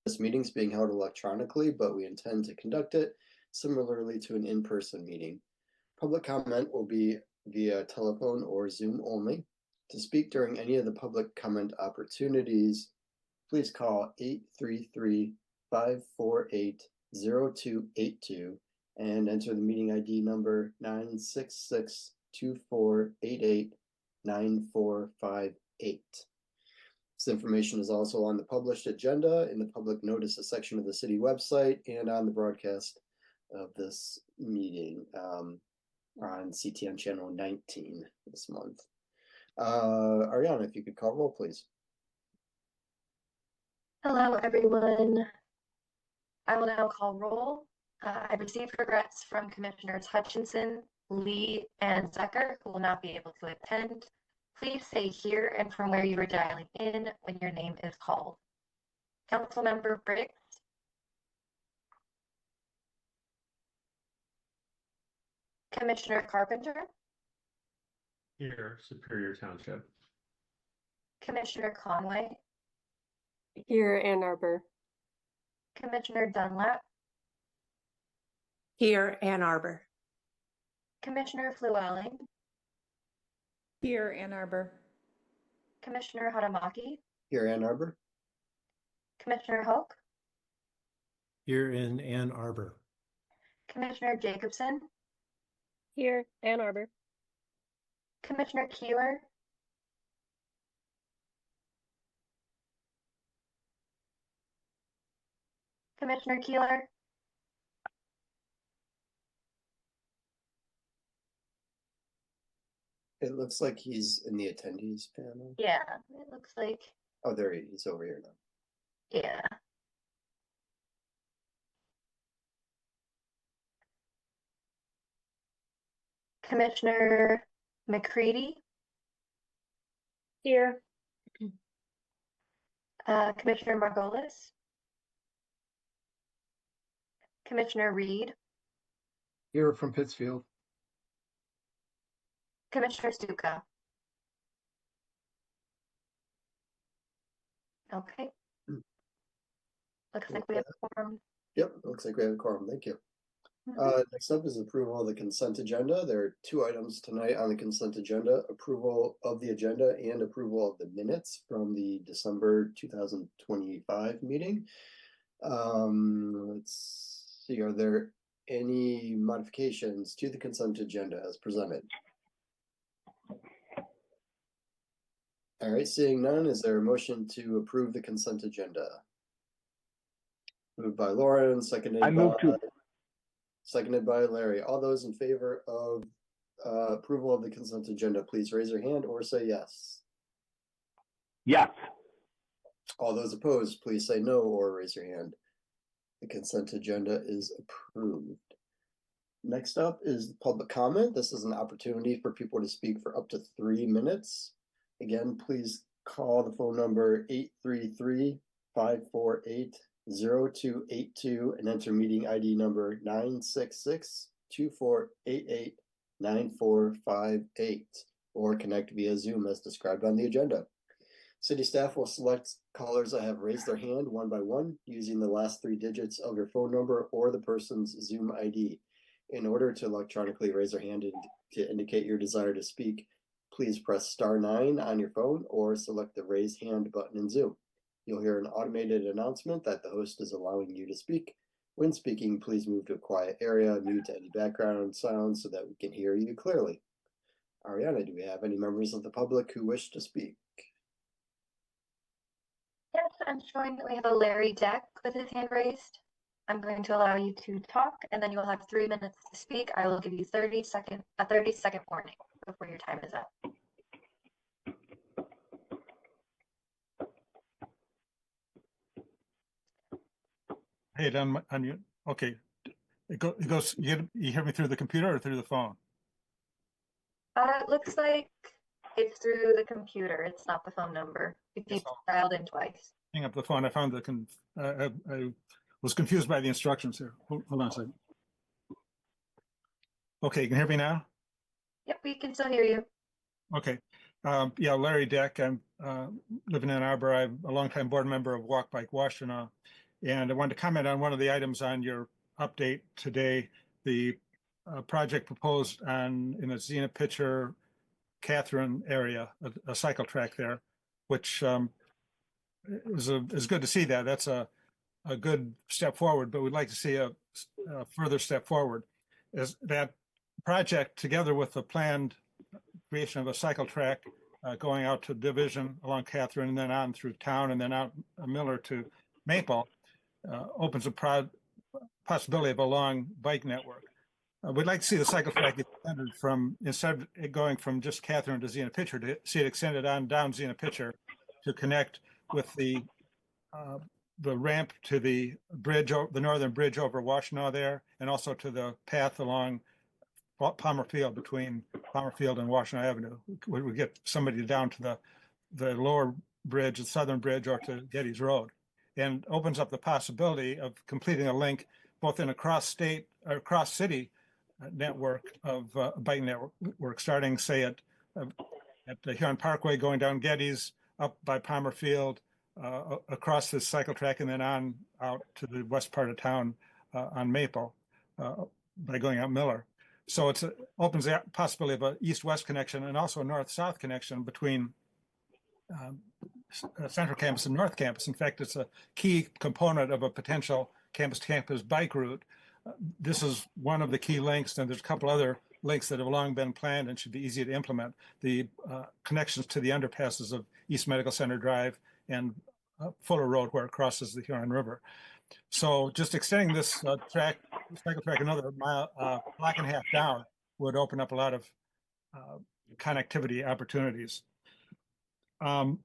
This meeting is being held electronically, but we intend to conduct it similarly to an in-person meeting. Public comment will be via telephone or Zoom only. To speak during any of the public comment opportunities, please call 833-548-0282 and enter the meeting ID number 966-2488-9458. This information is also on the published agenda in the public notices section of the city website and on the broadcast of this meeting on CTN channel 19 this month. Ariana, if you could call roll, please. Hello, everyone. I will now call roll. I've received regrets from Commissioners Hutchinson, Lee, and Zucker, who will not be able to attend. Please say here and from where you are dialing in when your name is called. Councilmember Briggs. Commissioner Carpenter. Here, Superior Township. Commissioner Conway. Here, Ann Arbor. Commissioner Dunlap. Here, Ann Arbor. Commissioner Flewelling. Here, Ann Arbor. Commissioner Hadamaki. Here, Ann Arbor. Commissioner Hoke. Here in Ann Arbor. Commissioner Jacobson. Here, Ann Arbor. Commissioner Keeler. Commissioner Keeler. It looks like he's in the attendees panel. Yeah, it looks like, Oh, there he is. He's over here now. yeah. Commissioner McCready. Here. Commissioner Margolis. Commissioner Reed. Here from Pittsfield. Commissioner Stuka. Okay. Looks like we have a quorum. Yep, looks like we have a quorum. Thank you. Next up is approval of the consent agenda. There are two items tonight on the consent agenda: approval of the agenda and approval of the minutes from the December 2025 meeting. Let's see, are there any modifications to the consent agenda as presented? All right, seeing none, is there a motion to approve the consent agenda? Moved by Lauren, seconded by Larry. All those in favor of approval of the consent agenda, please raise your hand or say yes. Yes. All those opposed, please say no or raise your hand. The consent agenda is approved. Next up is public comment. This is an opportunity for people to speak for up to 3 minutes. Again, please call the phone number 833-548-0282 and enter meeting ID number 966-2488-9458 or connect via Zoom as described on the agenda. City staff will select callers that have raised their hand one by one using the last 3 digits of your phone number or the person's Zoom ID. In order to electronically raise their hand to indicate your desire to speak, please press *9 on your phone or select the raise hand button in Zoom. You'll hear an automated announcement that the host is allowing you to speak. When speaking, please move to a quiet area, mute any background sounds so that we can hear you clearly. Ariana, do we have any members of the public who wish to speak? Yes, I'm showing that we have a Larry Deck with his hand raised. I'm going to allow you to talk, and then you will have 3 minutes to speak. I will give you a 30-second warning before your time is up. Hey, on you. Okay, it goes. You hear me through the computer or through the phone? It looks like it's through the computer. It's not the phone number. It's dialed in twice. Hang up the phone. I found I was confused by the instructions here. Hold on a second. Okay, you can hear me now? Yep, we can still hear you. Okay. Yeah, Larry Deck. I'm living in Ann Arbor. I'm a longtime board member of Walk Bike Washtenaw. And I wanted to comment on one of the items on your update today, the project proposed in the Xena Pitcher Catherine area, a cycle track there, which is good to see that. That's a good step forward, but we'd like to see a further step forward. Is that project, together with the planned creation of a cycle track going out to Division along Catherine and then on through town and then out Miller to Maple, opens a possibility of a long bike network. We'd like to see the cycle track extended instead of it going from just Catherine to Xena Pitcher, to see it extended on down Xena Pitcher to connect with the ramp to the bridge, the northern bridge over Washtenaw there, and also to the path along Palmer Field, between Palmer Field and Washtenaw Avenue. We get somebody down to the lower bridge, the southern bridge, or to Getty's Road, and opens up the possibility of completing a link both in a cross-state or cross-city network of bike network, starting, say, at the Huron Parkway, going down Getty's, up by Palmer Field, across the cycle track, and then on out to the west part of town on Maple by going out Miller. So it opens the possibility of an east-west connection and also a north-south connection between Central Campus and North Campus. In fact, it's a key component of a potential campus-to-campus bike route. This is one of the key links, and there's a couple other links that have long been planned and should be easy to implement. The connections to the underpasses of East Medical Center Drive and Fuller Road, where it crosses the Huron River. So just extending this cycle track another block and a half down would open up a lot of connectivity opportunities. My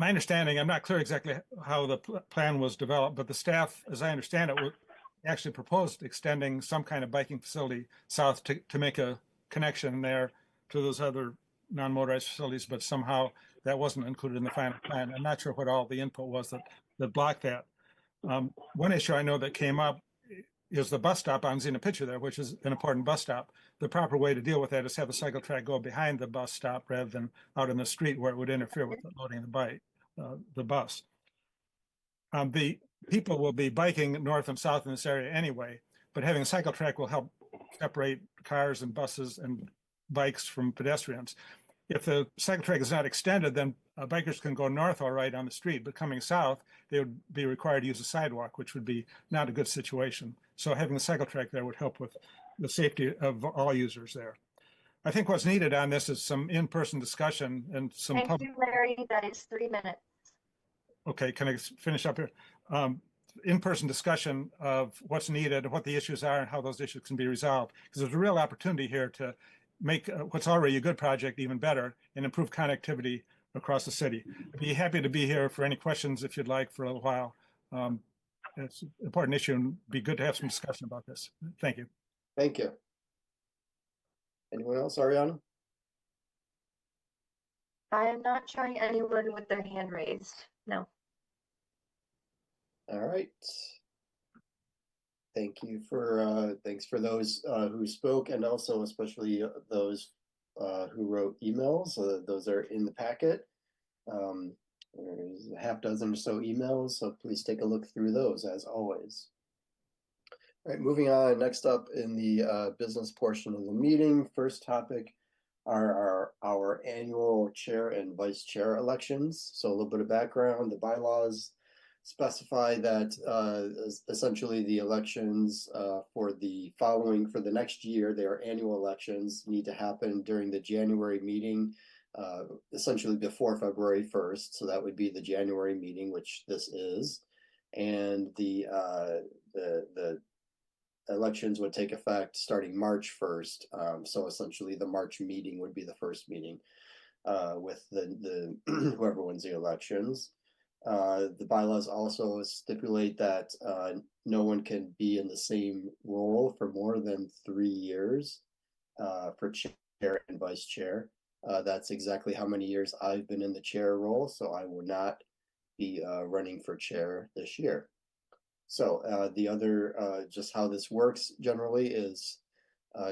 understanding, I'm not clear exactly how the plan was developed, but the staff, as I understand it, actually proposed extending some kind of biking facility south to make a connection there to those other non-motorized facilities, but somehow that wasn't included in the final plan. I'm not sure what all the input was that blocked that. One issue I know that came up is the bus stop on Xena Pitcher there, which is an important bus stop. The proper way to deal with that is have the cycle track go behind the bus stop rather than out in the street where it would interfere with loading the bus. The people will be biking north and south in this area anyway, but having a cycle track will help separate cars and buses and bikes from pedestrians. If the cycle track is not extended, then bikers can go north all right on the street, but coming south, they would be required to use a sidewalk, which would be not a good situation. So having a cycle track there would help with the safety of all users there. I think what's needed on this is some in-person discussion and some Thank you, Larry. That is 3 minutes. Okay, can I finish up here? In-person discussion of what's needed, what the issues are, and how those issues can be resolved. Because there's a real opportunity here to make what's already a good project even better and improve connectivity across the city. I'd be happy to be here for any questions if you'd like for a little while. It's an important issue and be good to have some discussion about this. Thank you. Thank you. Anyone else, Ariana? I am not showing anyone with their hand raised. No. All right. Thank you for thanks for those who spoke, and also especially those who wrote emails. Those are in the packet. There's a half dozen or so emails, so please take a look through those as always. All right, moving on. Next up in the business portion of the meeting, first topic are our annual chair and vice chair elections. So a little bit of background. The bylaws specify that essentially the elections for the next year, their annual elections need to happen during the January meeting, essentially before February 1st. So that would be the January meeting, which this is, and the elections would take effect starting March 1st. So essentially the March meeting would be the first meeting with the whoever wins the elections. The bylaws also stipulate that no one can be in the same role for more than 3 years for chair and vice chair. That's exactly how many years I've been in the chair role, so I will not be running for chair this year. So the other, just how this works generally is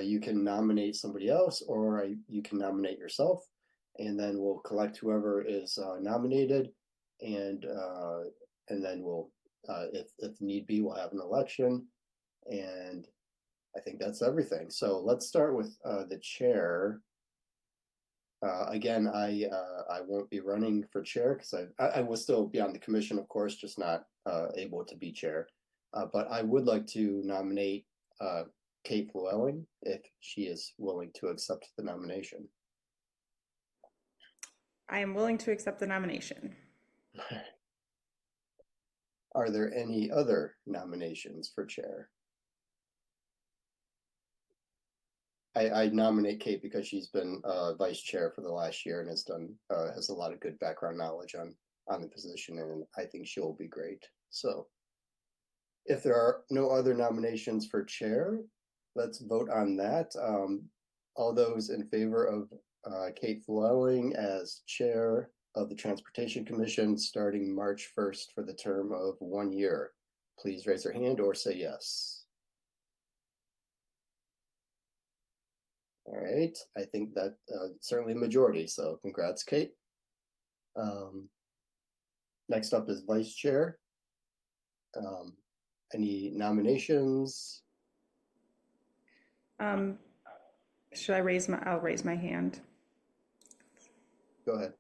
you can nominate somebody else or you can nominate yourself, and then we'll collect whoever is nominated, and then we'll if need be, we'll have an election. And I think that's everything. So let's start with the chair. Again, I won't be running for chair because I will still be on the commission, of course, just not able to be chair. But I would like to nominate Kate Llewellyn if she is willing to accept the nomination. I am willing to accept the nomination. Are there any other nominations for chair? I nominate Kate because she's been vice chair for the last year and has a lot of good background knowledge on the position, and I think she'll be great. So if there are no other nominations for chair, let's vote on that. All those in favor of Kate Llewellyn as chair of the Transportation Commission starting March 1st for the term of 1 year, please raise your hand or say yes. All right, I think that certainly a majority, so congrats, Kate. Next up is vice chair. Any nominations? Should I I'll raise my hand. Go ahead.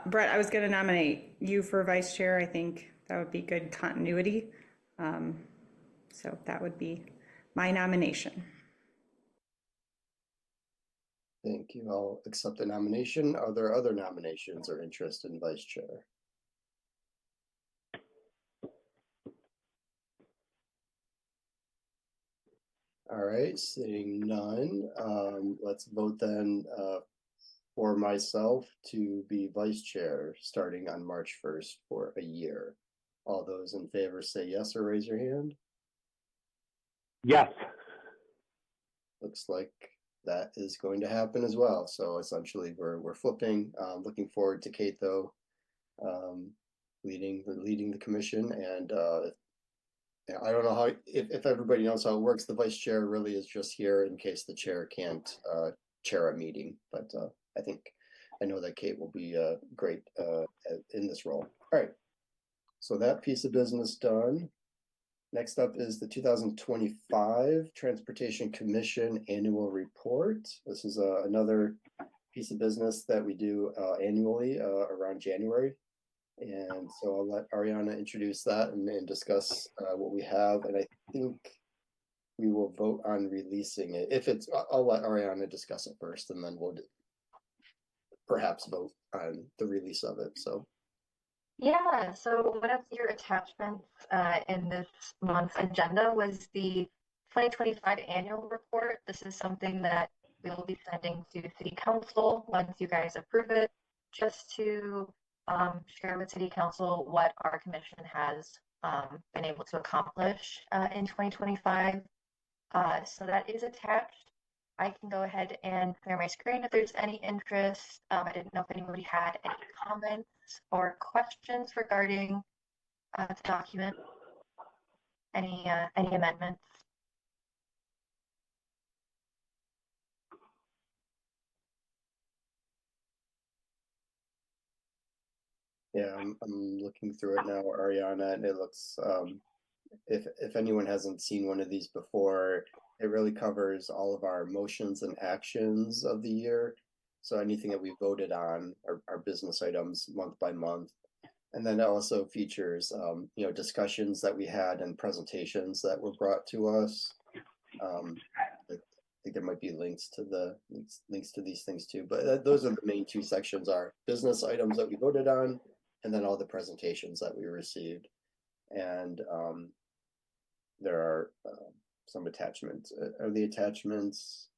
Brett, I was going to nominate you for vice chair. I think that would be good continuity. So that would be my nomination. Thank you. I'll accept the nomination. Are there other nominations or interest in vice chair? All right, seeing none, let's vote then for myself to be vice chair starting on March 1st for a year. All those in favor say yes or raise your hand. Yes. Looks like that is going to happen as well. So essentially we're flipping. Looking forward to Kate though, leading the commission. And I don't know how if everybody knows how it works. The vice chair really is just here in case the chair can't chair a meeting. But I know that Kate will be great in this role. All right. So that piece of business done. Next up is the 2025 Transportation Commission Annual Report. This is another piece of business that we do annually around January. And so I'll let Ariana introduce that and discuss what we have. And I think we will vote on releasing it. I'll let Ariana discuss it first, and then we'll perhaps vote on the release of it. So. Yeah, so one of your attachments in this month's agenda was the 2025 annual report. This is something that we'll be sending to City Council once you guys approve it, just to share with City Council what our commission has been able to accomplish in 2025. So that is attached. I can go ahead and clear my screen if there's any interest. I didn't know if anybody had any comments or questions regarding the document. Any amendments? Yeah, I'm looking through it now, Ariana, and it looks if anyone hasn't seen one of these before, it really covers all of our motions and actions of the year. So anything that we voted on, our business items month by month. And then it also features, discussions that we had and presentations that were brought to us. I think there might be links to these things too, but those are the main two sections: are business items that we voted on, and then all the presentations that we received. And there are some attachments. Are the attachments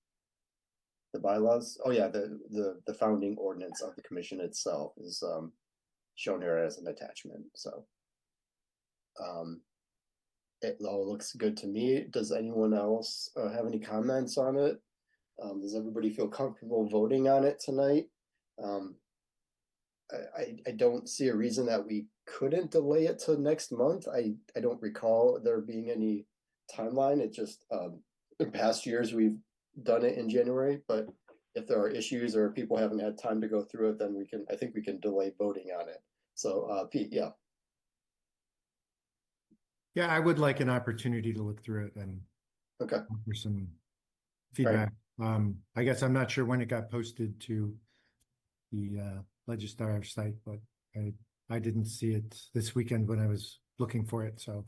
the bylaws? Oh yeah, the founding ordinance of the commission itself is shown here as an attachment. So it all looks good to me. Does anyone else have any comments on it? Does everybody feel comfortable voting on it tonight? I don't see a reason that we couldn't delay it till next month. I don't recall there being any timeline. It just in past years we've done it in January, but if there are issues or people haven't had time to go through it, then I think we can delay voting on it. So Pete, yeah. Yeah, I would like an opportunity to look through it and Okay, offer some feedback. I guess I'm not sure when it got posted to the Legistar site, but I didn't see it this weekend when I was looking for it, so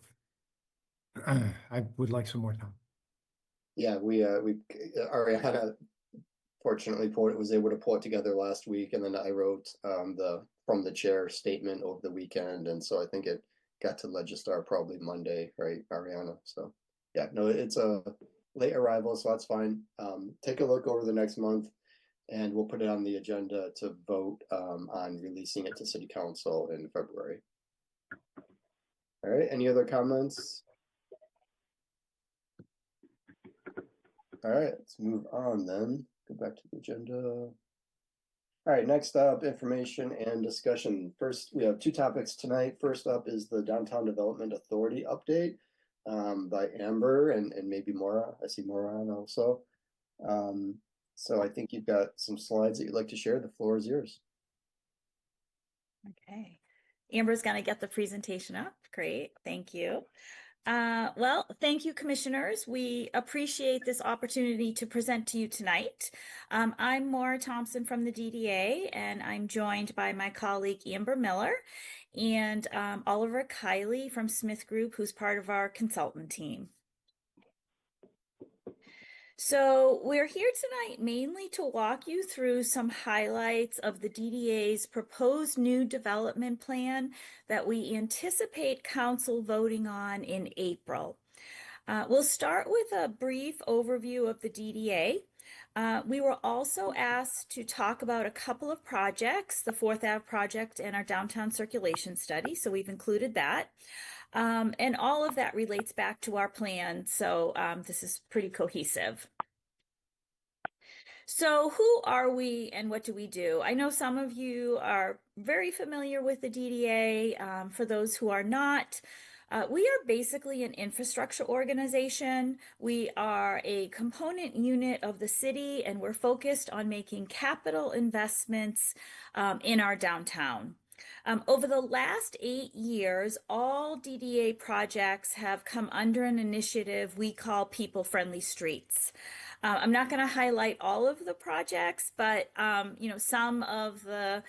I would like some more time. yeah, Ariana fortunately was able to pull it together last week, and then I wrote the from the chair statement over the weekend, and so I think it got to Legistar probably Monday, right, Ariana? So yeah, no, it's a late arrival, so that's fine. Take a look over the next month, and we'll put it on the agenda to vote on releasing it to City Council in February. All right, any other comments? All right, let's move on then. Go back to the agenda. All right, next up, information and discussion. First, we have two topics tonight. First up is the Downtown Development Authority update by Amber and maybe Maura. I see Maura on also. So I think you've got some slides that you'd like to share. The floor is yours. Okay. Amber's going to get the presentation up. Great. Thank you. Well, thank you, commissioners. We appreciate this opportunity to present to you tonight. I'm Maura Thompson from the DDA, and I'm joined by my colleague Amber Miller and Oliver Kiley from Smith Group, who's part of our consultant team. So we're here tonight mainly to walk you through some highlights of the DDA's proposed new development plan that we anticipate council voting on in April. We'll start with a brief overview of the DDA. We were also asked to talk about a couple of projects, the 4th Ave project and our downtown circulation study, so we've included that. And all of that relates back to our plan, so this is pretty cohesive. So who are we and what do we do? I know some of you are very familiar with the DDA. For those who are not, we are basically an infrastructure organization. We are a component unit of the city, and we're focused on making capital investments in our downtown. Over the last 8 years, all DDA projects have come under an initiative we call People Friendly Streets. I'm not going to highlight all of the projects, but some of the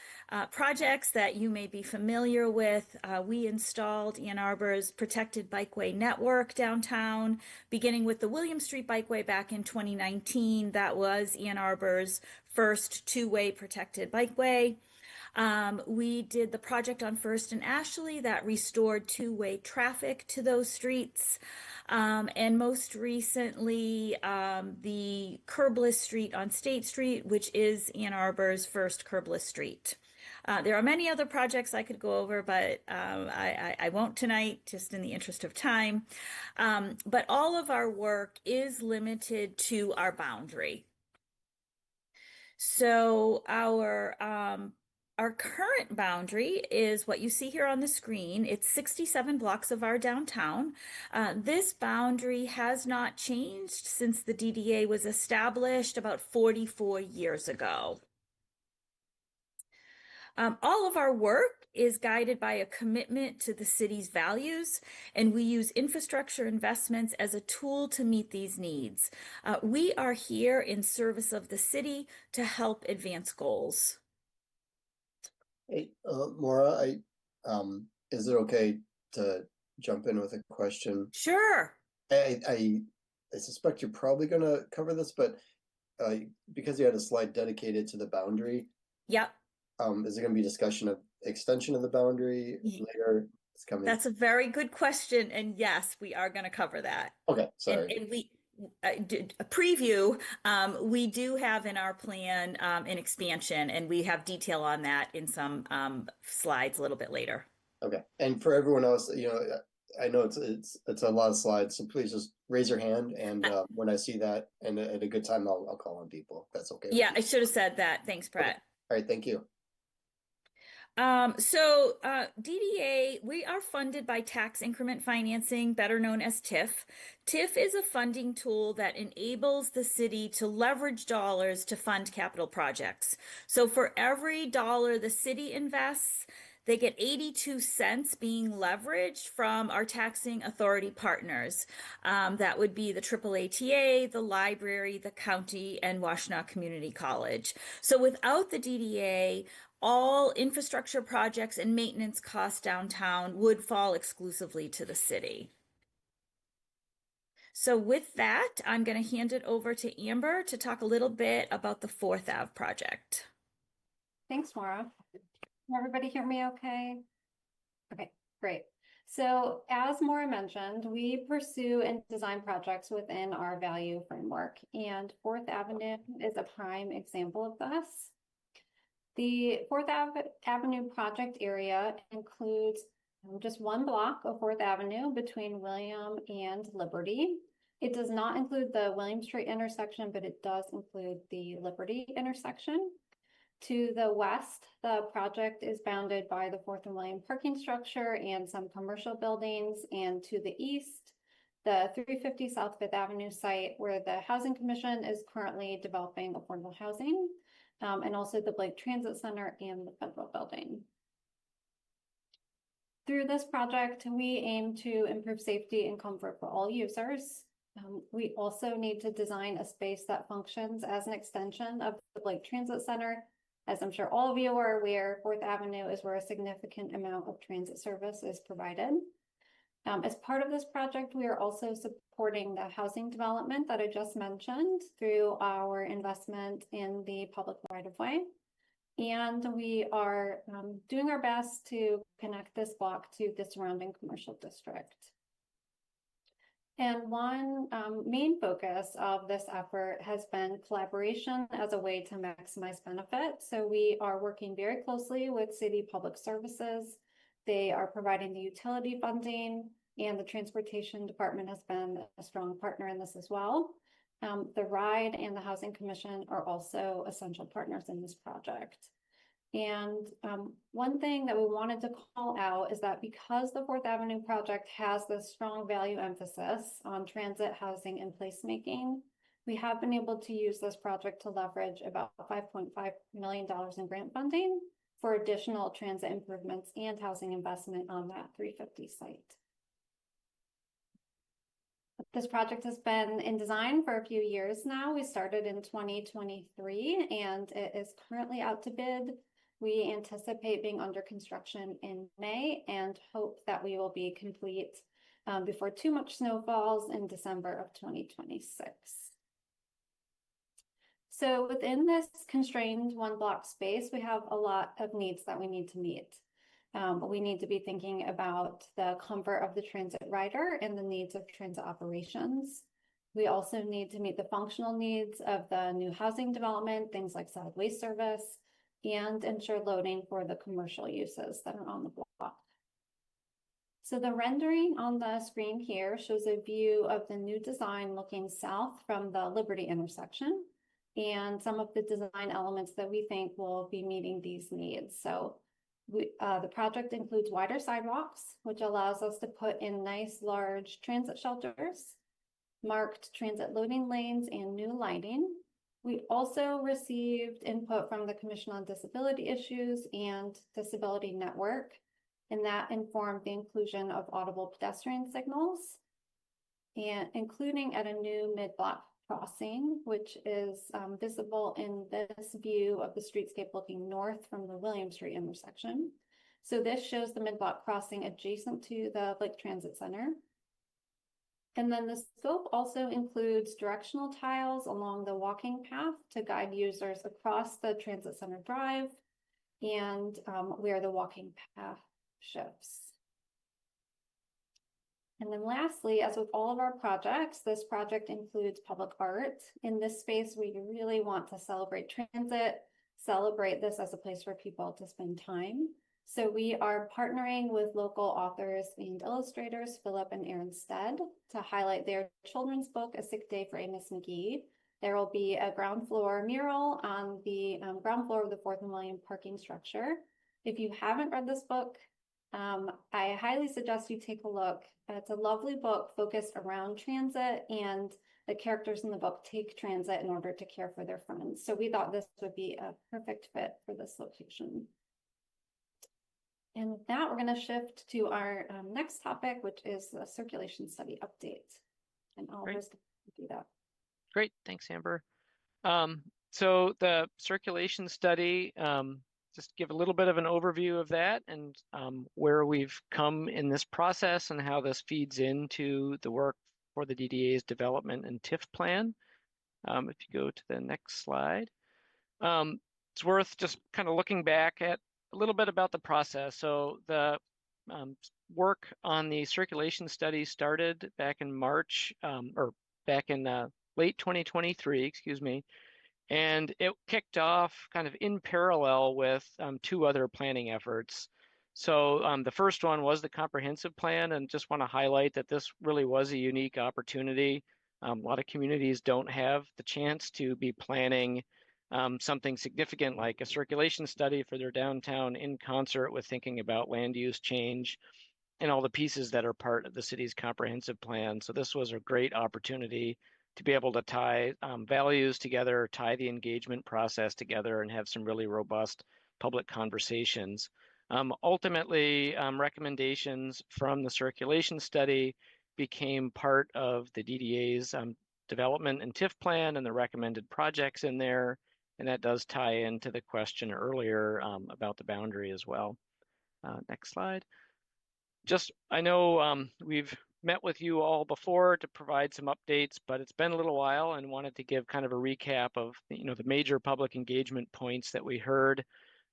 projects that you may be familiar with, we installed Ann Arbor's Protected Bikeway Network downtown, beginning with the William Street Bikeway back in 2019. That was Ann Arbor's first two-way protected bikeway. We did the project on First and Ashley that restored two-way traffic to those streets. And most recently, the curbless street on State Street, which is Ann Arbor's first curbless street. There are many other projects I could go over, but I won't tonight, just in the interest of time. But all of our work is limited to our boundary. So our current boundary is what you see here on the screen. It's 67 blocks of our downtown. This boundary has not changed since the DDA was established about 44 years ago. All of our work is guided by a commitment to the city's values, and we use infrastructure investments as a tool to meet these needs. We are here in service of the city to help advance goals. Hey, Maura, is it okay to jump in with a question? Sure. I suspect you're probably going to cover this, but because you had a slide dedicated to the boundary. Yep. Is there going to be discussion of extension of the boundary later? It's coming. That's a very good question, and yes, we are going to cover that. Okay, sorry. And we did a preview. We do have in our plan an expansion, and we have detail on that in some slides a little bit later. Okay, and for everyone else, I know it's a lot of slides, so please just raise your hand, and when I see that, and at a good time, I'll call on people. That's okay. Yeah, I should have said that. Thanks, Brett. Okay. All right, thank you. DDA, we are funded by tax increment financing, better known as TIF. TIF is a funding tool that enables the city to leverage dollars to fund capital projects. So for every dollar the city invests, they get 82 cents being leveraged from our taxing authority partners. That would be the AAATA, the library, the county, and Washtenaw Community College. So without the DDA, all infrastructure projects and maintenance costs downtown would fall exclusively to the city. So with that, I'm going to hand it over to Amber to talk a little bit about the 4th Ave project. Thanks, Maura. Can everybody hear me okay? Okay, great. So as Maura mentioned, we pursue and design projects within our value framework, and 4th Avenue is a prime example of this. The 4th Avenue project area includes just one block of 4th Avenue between William and Liberty. It does not include the William Street intersection, but it does include the Liberty intersection. To the west, the project is bounded by the 4th and William parking structure and some commercial buildings. And to the east, the 350 South 5th Avenue site where the Housing Commission is currently developing affordable housing, and also the Blake Transit Center and the Federal Building. Through this project, we aim to improve safety and comfort for all users. We also need to design a space that functions as an extension of the Blake Transit Center. As I'm sure all of you are aware, 4th Avenue is where a significant amount of transit service is provided. As part of this project, we are also supporting the housing development that I just mentioned through our investment in the public right-of-way. And we are doing our best to connect this block to the surrounding commercial district. And one main focus of this effort has been collaboration as a way to maximize benefit. So we are working very closely with City Public Services. They are providing the utility funding, and the Transportation Department has been a strong partner in this as well. The RIDE and the Housing Commission are also essential partners in this project. And one thing that we wanted to call out is that because the 4th Avenue project has this strong value emphasis on transit, housing, and placemaking, we have been able to use this project to leverage about $5.5 million in grant funding for additional transit improvements and housing investment on that 350 site. This project has been in design for a few years now. We started in 2023 and it is currently out to bid. We anticipate being under construction in May and hope that we will be complete before too much snow falls in December of 2026. So within this constrained one block space, we have a lot of needs that we need to meet. We need to be thinking about the comfort of the transit rider and the needs of transit operations. We also need to meet the functional needs of the new housing development, things like solid waste service, and ensure loading for the commercial uses that are on the block. So the rendering on the screen here shows a view of the new design looking south from the Liberty intersection and some of the design elements that we think will be meeting these needs. So the project includes wider sidewalks, which allows us to put in nice large transit shelters, marked transit loading lanes, and new lighting. We also received input from the Commission on Disability Issues and Disability Network, and that informed the inclusion of audible pedestrian signals, and including at a new mid-block crossing, which is visible in this view of the streetscape looking north from the William Street intersection. So this shows the mid-block crossing adjacent to the Blake Transit Center. And then the scope also includes directional tiles along the walking path to guide users across the Transit Center Drive and where the walking path shifts. And then lastly, as with all of our projects, this project includes public art. In this space, we really want to celebrate transit, celebrate this as a place for people to spend time. So we are partnering with local authors and illustrators, Philip and Aaron Stead, to highlight their children's book, A Sick Day for Amos McGee. There will be a ground floor mural on the ground floor of the 4th and William parking structure. If you haven't read this book, I highly suggest you take a look. It's a lovely book focused around transit, and the characters in the book take transit in order to care for their friends. So we thought this would be a perfect fit for this location. And that we're going to shift to our next topic, which is the circulation study update. And Oliver's going to do that. Great, thanks, Amber. So the circulation study, just give a little bit of an overview of that and where we've come in this process and how this feeds into the work for the DDA's development and TIF plan. If you go to the next slide. It's worth just kind of looking back at a little bit about the process. So the work on the circulation study started back in March, or back in late 2023, excuse me, and it kicked off kind of in parallel with two other planning efforts. So the first one was the comprehensive plan, and just want to highlight that this really was a unique opportunity. A lot of communities don't have the chance to be planning something significant like a circulation study for their downtown in concert with thinking about land use change and all the pieces that are part of the city's comprehensive plan. So this was a great opportunity to be able to tie values together, tie the engagement process together, and have some really robust public conversations. Ultimately, recommendations from the circulation study became part of the DDA's development and TIF plan and the recommended projects in there. And that does tie into the question earlier about the boundary as well. Next slide. Just, I know we've met with you all before to provide some updates, but it's been a little while and wanted to give kind of a recap of, the major public engagement points that we heard.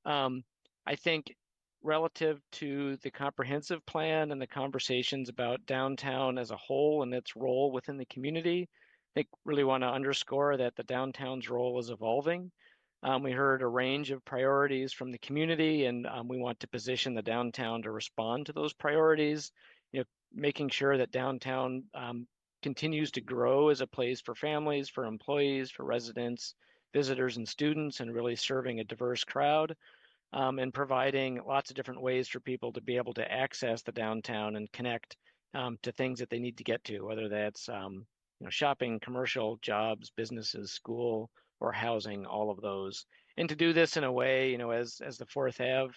I think relative to the comprehensive plan and the conversations about downtown as a whole and its role within the community, I think really want to underscore that the downtown's role is evolving. We heard a range of priorities from the community, and we want to position the downtown to respond to those priorities, making sure that downtown continues to grow as a place for families, for employees, for residents, visitors, and students, and really serving a diverse crowd, and providing lots of different ways for people to be able to access the downtown and connect to things that they need to get to, whether that's shopping, commercial, jobs, businesses, school, or housing, all of those. And to do this in a way, as the Fourth Ave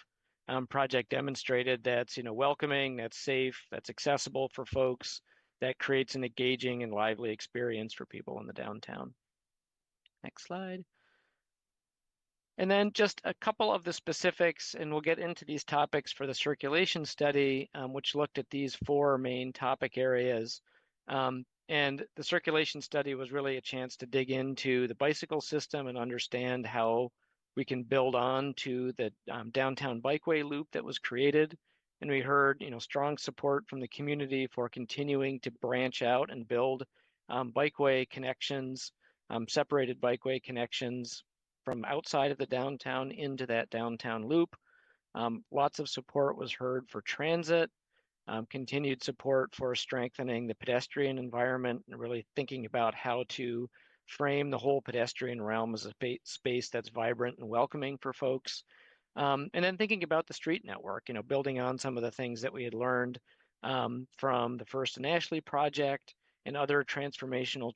project demonstrated, that's welcoming, that's safe, that's accessible for folks, that creates an engaging and lively experience for people in the downtown. Next slide. And then just a couple of the specifics, and we'll get into these topics for the circulation study, which looked at these four main topic areas. And the circulation study was really a chance to dig into the bicycle system and understand how we can build on to the downtown bikeway loop that was created. And we heard, strong support from the community for continuing to branch out and build bikeway connections, separated bikeway connections from outside of the downtown into that downtown loop. Lots of support was heard for transit. Continued support for strengthening the pedestrian environment and really thinking about how to frame the whole pedestrian realm as a space that's vibrant and welcoming for folks. And then thinking about the street network, building on some of the things that we had learned from the First and Ashley project and other transformational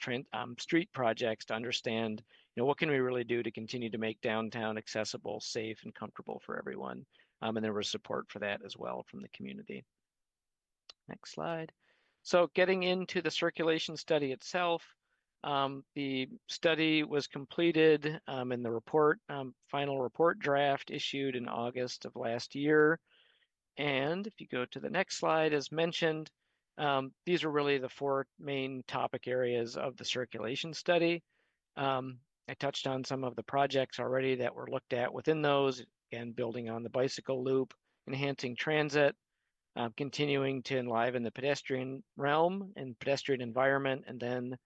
street projects to understand, what can we really do to continue to make downtown accessible, safe, and comfortable for everyone. And there was support for that as well from the community. Next slide. So getting into the circulation study itself, the study was completed and the report, final report draft issued in August of last year. And if you go to the next slide, as mentioned, these are really the four main topic areas of the circulation study. I touched on some of the projects already that were looked at within those, again, building on the bicycle loop, enhancing transit, continuing to enliven the pedestrian realm and pedestrian environment, and then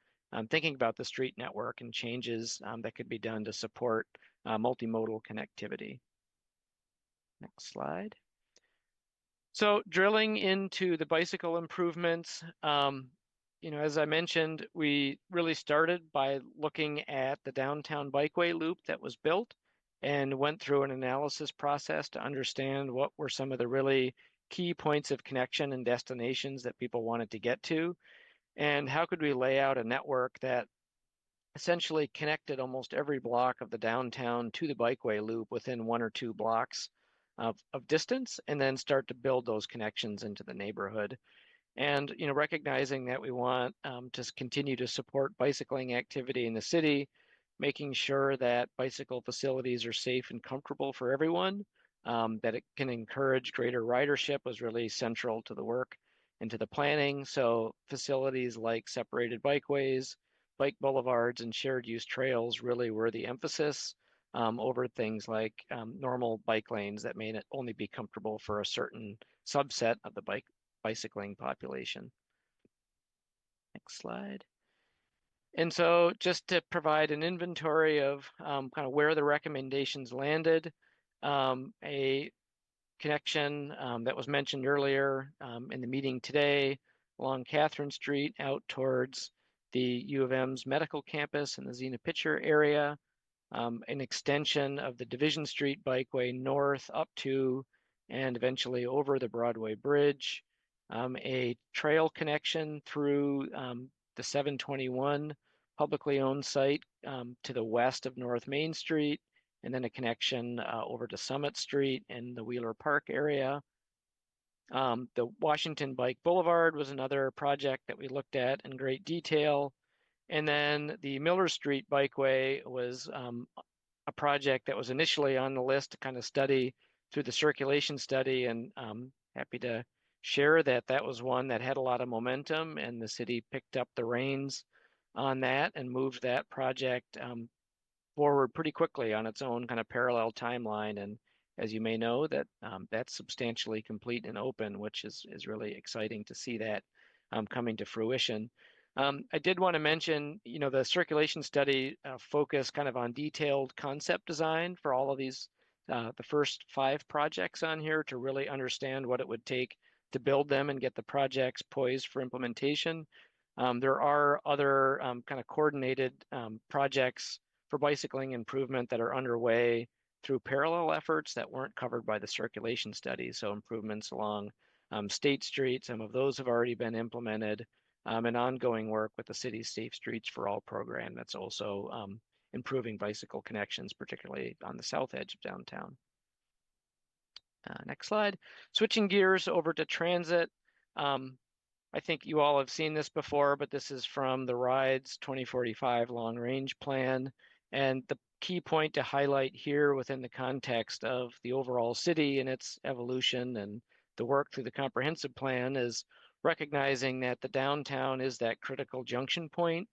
thinking about the street network and changes that could be done to support multimodal connectivity. Next slide. So drilling into the bicycle improvements, as I mentioned, we really started by looking at the downtown bikeway loop that was built and went through an analysis process to understand what were some of the really key points of connection and destinations that people wanted to get to, and how could we lay out a network that essentially connected almost every block of the downtown to the bikeway loop within 1 or 2 blocks of distance, and then start to build those connections into the neighborhood. And recognizing that we want to continue to support bicycling activity in the city, making sure that bicycle facilities are safe and comfortable for everyone, that it can encourage greater ridership was really central to the work and to the planning. So facilities like separated bikeways, bike boulevards, and shared use trails really were the emphasis over things like normal bike lanes that may only be comfortable for a certain subset of the bicycling population. Next slide. And so just to provide an inventory of kind of where the recommendations landed, a connection that was mentioned earlier in the meeting today along Catherine Street out towards the U of M's medical campus in the Xena Pitcher area, an extension of the Division Street Bikeway north up to and eventually over the Broadway Bridge, a trail connection through the 721 publicly owned site to the west of North Main Street, and then a connection over to Summit Street in the Wheeler Park area. The Washington Bike Boulevard was another project that we looked at in great detail. And then the Miller Street Bikeway was a project that was initially on the list to kind of study through the circulation study, and happy to share that that was one that had a lot of momentum, and the city picked up the reins on that and moved that project forward pretty quickly on its own kind of parallel timeline. And as you may know, that that's substantially complete and open, which is really exciting to see that coming to fruition. I did want to mention, the circulation study focused kind of on detailed concept design for all of these, the first 5 projects on here, to really understand what it would take to build them and get the projects poised for implementation. There are other kind of coordinated projects for bicycling improvement that are underway through parallel efforts that weren't covered by the circulation study. So improvements along State Street, some of those have already been implemented, and ongoing work with the city's Safe Streets for All program that's also improving bicycle connections, particularly on the south edge of downtown. Next slide. Switching gears over to transit. I think you all have seen this before, but this is from the RIDES 2045 long range plan. And the key point to highlight here within the context of the overall city and its evolution and the work through the comprehensive plan is recognizing that the downtown is that critical junction point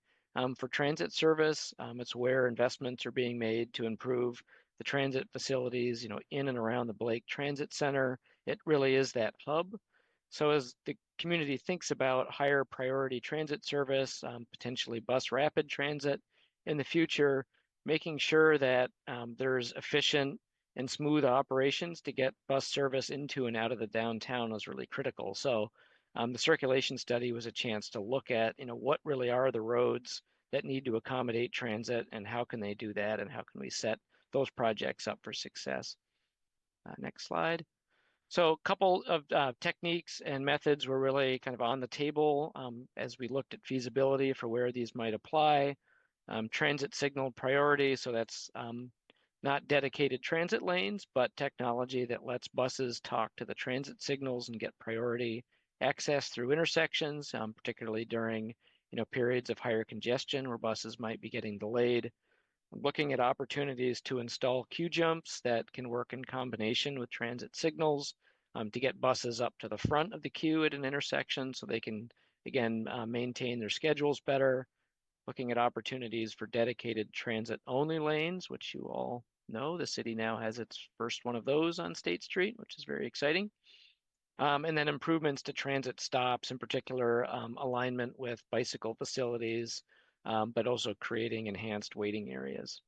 for transit service. It's where investments are being made to improve the transit facilities, in and around the Blake Transit Center. It really is that hub. So as the community thinks about higher priority transit service, potentially bus rapid transit in the future, making sure that there's efficient and smooth operations to get bus service into and out of the downtown is really critical. So the circulation study was a chance to look at, what really are the roads that need to accommodate transit, and how can they do that, and how can we set those projects up for success. Next slide. So a couple of techniques and methods were really kind of on the table as we looked at feasibility for where these might apply. Transit signal priority, so that's not dedicated transit lanes, but technology that lets buses talk to the transit signals and get priority access through intersections, particularly during periods of higher congestion where buses might be getting delayed. Looking at opportunities to install queue jumps that can work in combination with transit signals to get buses up to the front of the queue at an intersection so they can, again, maintain their schedules better. Looking at opportunities for dedicated transit-only lanes, which you all know, the city now has its first one of those on State Street, which is very exciting. And then improvements to transit stops, in particular alignment with bicycle facilities, but also creating enhanced waiting areas.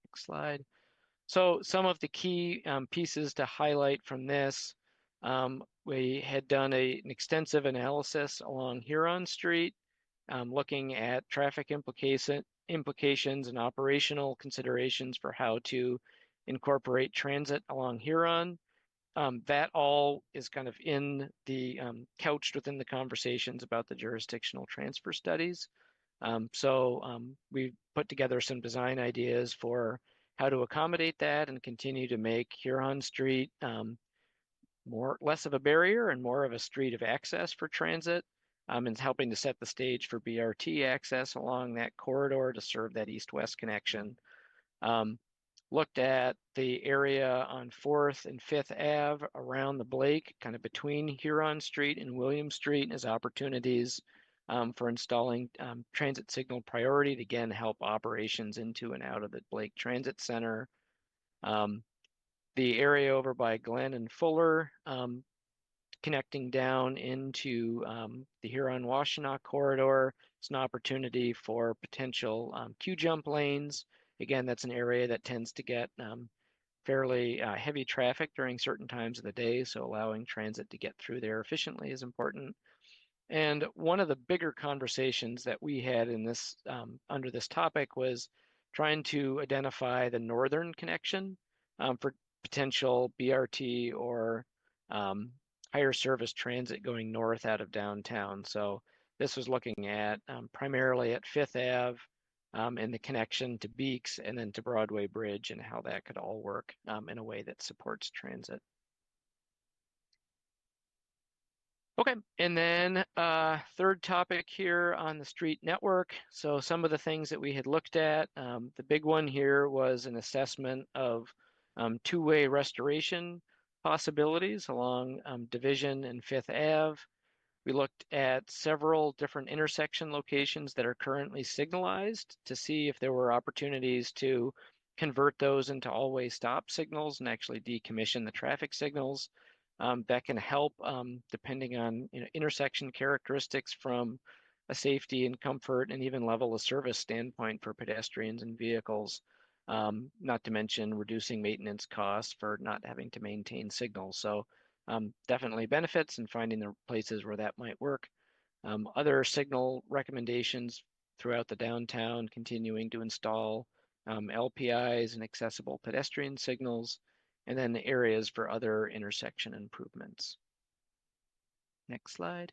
Next slide. So some of the key pieces to highlight from this, we had done an extensive analysis along Huron Street, looking at traffic implications and operational considerations for how to incorporate transit along Huron. That all is kind of in the couched within the conversations about the jurisdictional transfer studies. So we put together some design ideas for how to accommodate that and continue to make Huron Street less of a barrier and more of a street of access for transit, and helping to set the stage for BRT access along that corridor to serve that east-west connection. Looked at the area on 4th and 5th Ave around the Blake, kind of between Huron Street and William Street, as opportunities for installing transit signal priority to again help operations into and out of the Blake Transit Center. The area over by Glen and Fuller, connecting down into the Huron-Washtenaw corridor. It's an opportunity for potential Q-jump lanes. Again, that's an area that tends to get fairly heavy traffic during certain times of the day, so allowing transit to get through there efficiently is important. And one of the bigger conversations that we had in this under this topic was trying to identify the northern connection for potential BRT or higher service transit going north out of downtown. So this was looking at primarily at 5th Ave and the connection to Beeks and then to Broadway Bridge and how that could all work in a way that supports transit. Okay, and then third topic here on the street network. So some of the things that we had looked at, the big one here was an assessment of two-way restoration possibilities along Division and 5th Ave. We looked at several different intersection locations that are currently signalized to see if there were opportunities to convert those into all-way stop signals and actually decommission the traffic signals. That can help depending on intersection characteristics from a safety and comfort and even level of service standpoint for pedestrians and vehicles, not to mention reducing maintenance costs for not having to maintain signals. So definitely benefits in finding the places where that might work. Other signal recommendations throughout the downtown, continuing to install LPIs and accessible pedestrian signals, and then the areas for other intersection improvements. Next slide.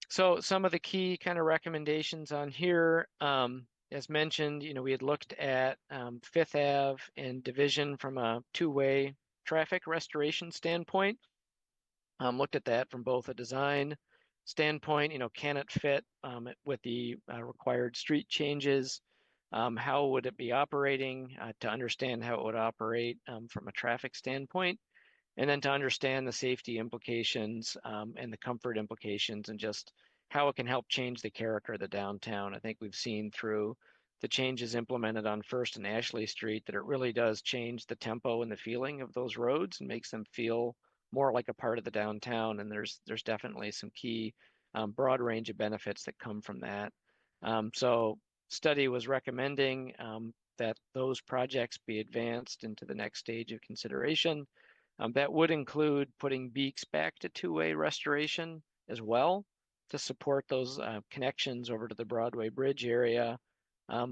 So some of the key kind of recommendations on here, as mentioned, we had looked at 5th Ave and Division from a two-way traffic restoration standpoint. Looked at that from both a design standpoint, can it fit with the required street changes? How would it be operating to understand how it would operate from a traffic standpoint, and then to understand the safety implications and the comfort implications and just how it can help change the character of the downtown. I think we've seen through the changes implemented on 1st and Ashley Street that it really does change the tempo and the feeling of those roads and makes them feel more like a part of the downtown. And there's definitely some key broad range of benefits that come from that. So study was recommending that those projects be advanced into the next stage of consideration. That would include putting Beeks back to two-way restoration as well to support those connections over to the Broadway Bridge area,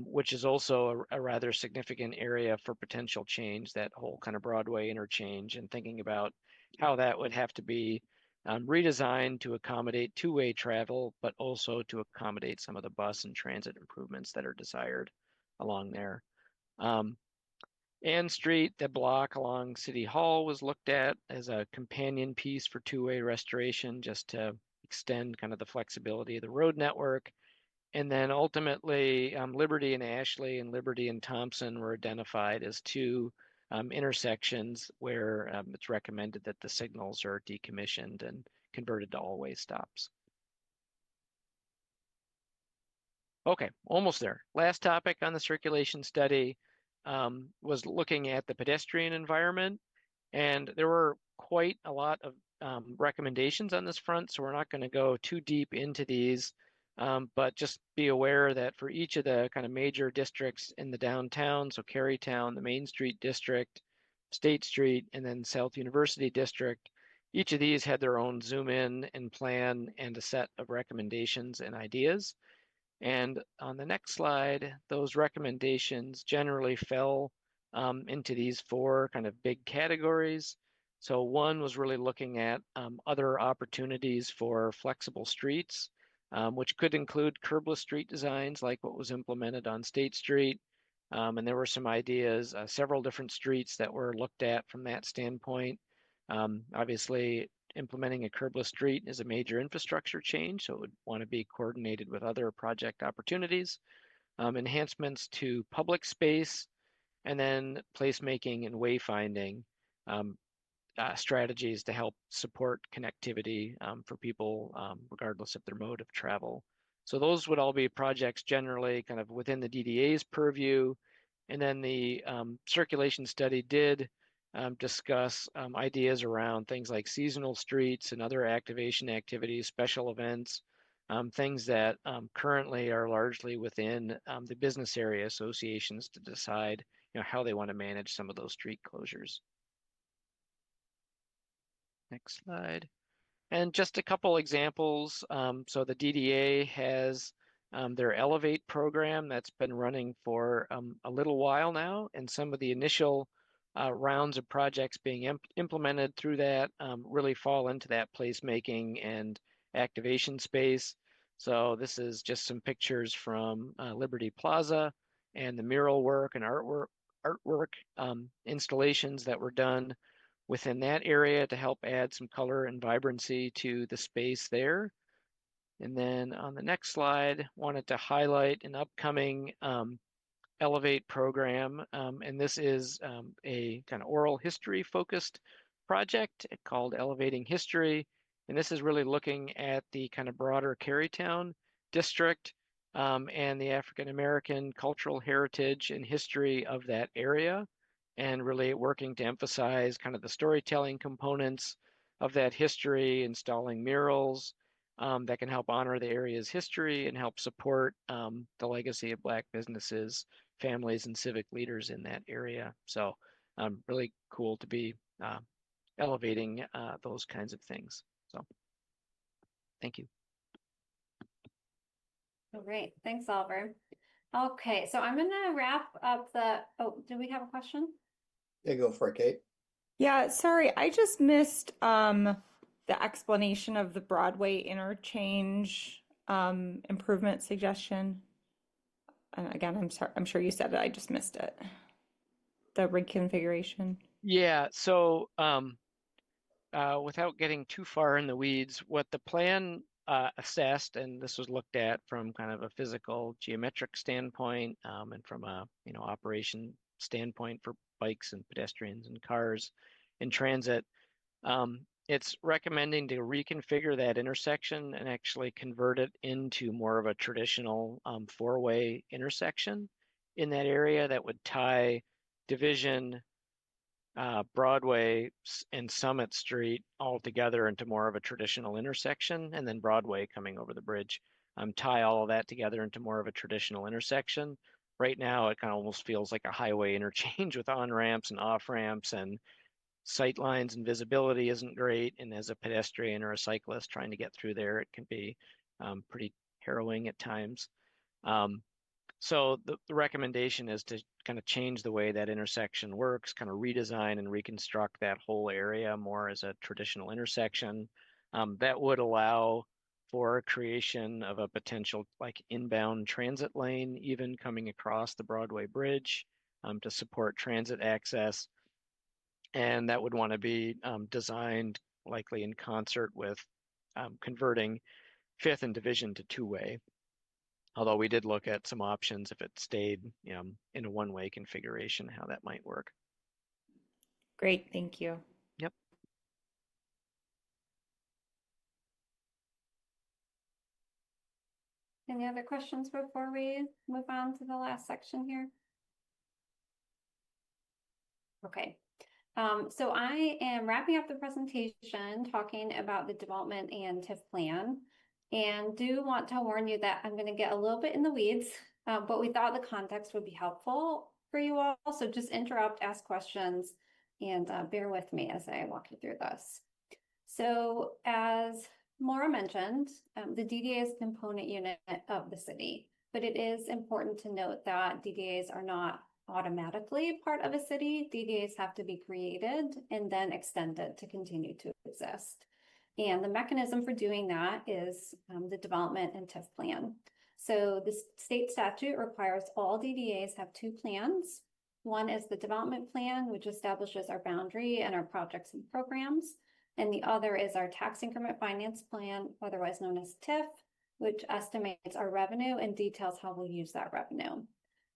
which is also a rather significant area for potential change, that whole kind of Broadway interchange, and thinking about how that would have to be redesigned to accommodate two-way travel, but also to accommodate some of the bus and transit improvements that are desired along there. Ann Street, the block along City Hall, was looked at as a companion piece for two-way restoration, just to extend kind of the flexibility of the road network. And then ultimately, Liberty and Ashley and Liberty and Thompson were identified as two intersections where it's recommended that the signals are decommissioned and converted to all-way stops. Okay, almost there. Last topic on the circulation study was looking at the pedestrian environment, and there were quite a lot of recommendations on this front, so we're not going to go too deep into these, but just be aware that for each of the kind of major districts in the downtown, so Carytown, the Main Street District, State Street, and then South University District, each of these had their own zoom in and plan and a set of recommendations and ideas. And on the next slide, those recommendations generally fell into these four kind of big categories. So one was really looking at other opportunities for flexible streets, which could include curbless street designs like what was implemented on State Street. And there were some ideas, several different streets that were looked at from that standpoint. Obviously, implementing a curbless street is a major infrastructure change, so it would want to be coordinated with other project opportunities. Enhancements to public space, and then placemaking and wayfinding strategies to help support connectivity for people regardless of their mode of travel. So those would all be projects generally kind of within the DDA's purview. And then the circulation study did discuss ideas around things like seasonal streets and other activation activities, special events, things that currently are largely within the business area associations to decide, how they want to manage some of those street closures. Next slide. And just a couple examples. So the DDA has their Elevate program that's been running for a little while now, and some of the initial rounds of projects being implemented through that really fall into that placemaking and activation space. So this is just some pictures from Liberty Plaza and the mural work and artwork installations that were done within that area to help add some color and vibrancy to the space there. And then on the next slide, wanted to highlight an upcoming Elevate program. And this is a kind of oral history focused project called Elevating History. And this is really looking at the kind of broader Carytown district and the African American cultural heritage and history of that area, and really working to emphasize kind of the storytelling components of that history, installing murals that can help honor the area's history and help support the legacy of Black businesses, families, and civic leaders in that area. So really cool to be elevating those kinds of things. So thank you. All right, thanks, Oliver. Okay, so I'm gonna wrap up oh, do we have a question? Yeah, go for it, Kate. Yeah, sorry, I just missed the explanation of the Broadway interchange improvement suggestion. And again, I'm sorry, I'm sure you said it, I just missed it. The reconfiguration. Yeah, so without getting too far in the weeds, what the plan assessed, and this was looked at from kind of a physical geometric standpoint and from a operation standpoint for bikes and pedestrians and cars in transit, it's recommending to reconfigure that intersection and actually convert it into more of a traditional four-way intersection in that area that would tie Division, Broadway, and Summit Street all together into more of a traditional intersection, and then Broadway coming over the bridge. Tie all of that together into more of a traditional intersection. Right now, it kind of almost feels like a highway interchange with on-ramps and off-ramps, and sight lines and visibility isn't great. And as a pedestrian or a cyclist trying to get through there, it can be pretty harrowing at times. So the recommendation is to kind of change the way that intersection works, kind of redesign and reconstruct that whole area more as a traditional intersection. That would allow for creation of a potential like inbound transit lane, even coming across the Broadway Bridge to support transit access. And that would want to be designed likely in concert with converting Fifth and Division to two-way. Although we did look at some options if it stayed in a one-way configuration, how that might work. Great, thank you. Yep. Any other questions before we move on to the last section here? Okay. So I am wrapping up the presentation talking about the development and TIF plan, and do want to warn you that I'm going to get a little bit in the weeds, but we thought the context would be helpful for you all. So just interrupt, ask questions, and bear with me as I walk you through this. So as Maura mentioned, the DDA is a component unit of the city, but it is important to note that DDAs are not automatically part of a city. DDAs have to be created and then extended to continue to exist. And the mechanism for doing that is the development and TIF plan. So the state statute requires all DDAs have two plans. One is the development plan, which establishes our boundary and our projects and programs. And the other is our tax increment finance plan, otherwise known as TIF, which estimates our revenue and details how we'll use that revenue.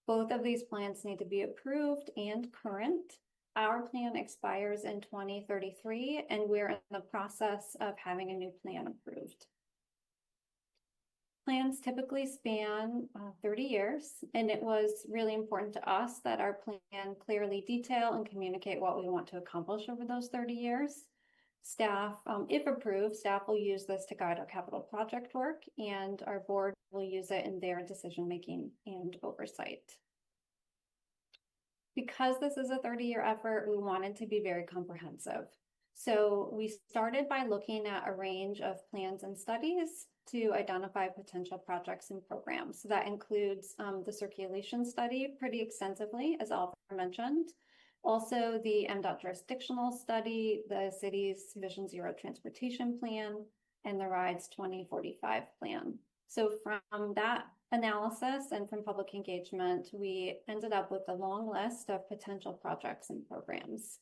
Both of these plans need to be approved and current. Our plan expires in 2033, and we're in the process of having a new plan approved. Plans typically span 30 years, and it was really important to us that our plan clearly detail and communicate what we want to accomplish over those 30 years. Staff, if approved, staff will use this to guide our capital project work, and our board will use it in their decision-making and oversight. Because this is a 30-year effort, we wanted to be very comprehensive. So we started by looking at a range of plans and studies to identify potential projects and programs. So that includes the circulation study pretty extensively, as Oliver mentioned. Also the MDOT jurisdictional study, the city's Vision Zero transportation plan, and the RIDES 2045 plan. So from that analysis and from public engagement, we ended up with a long list of potential projects and programs.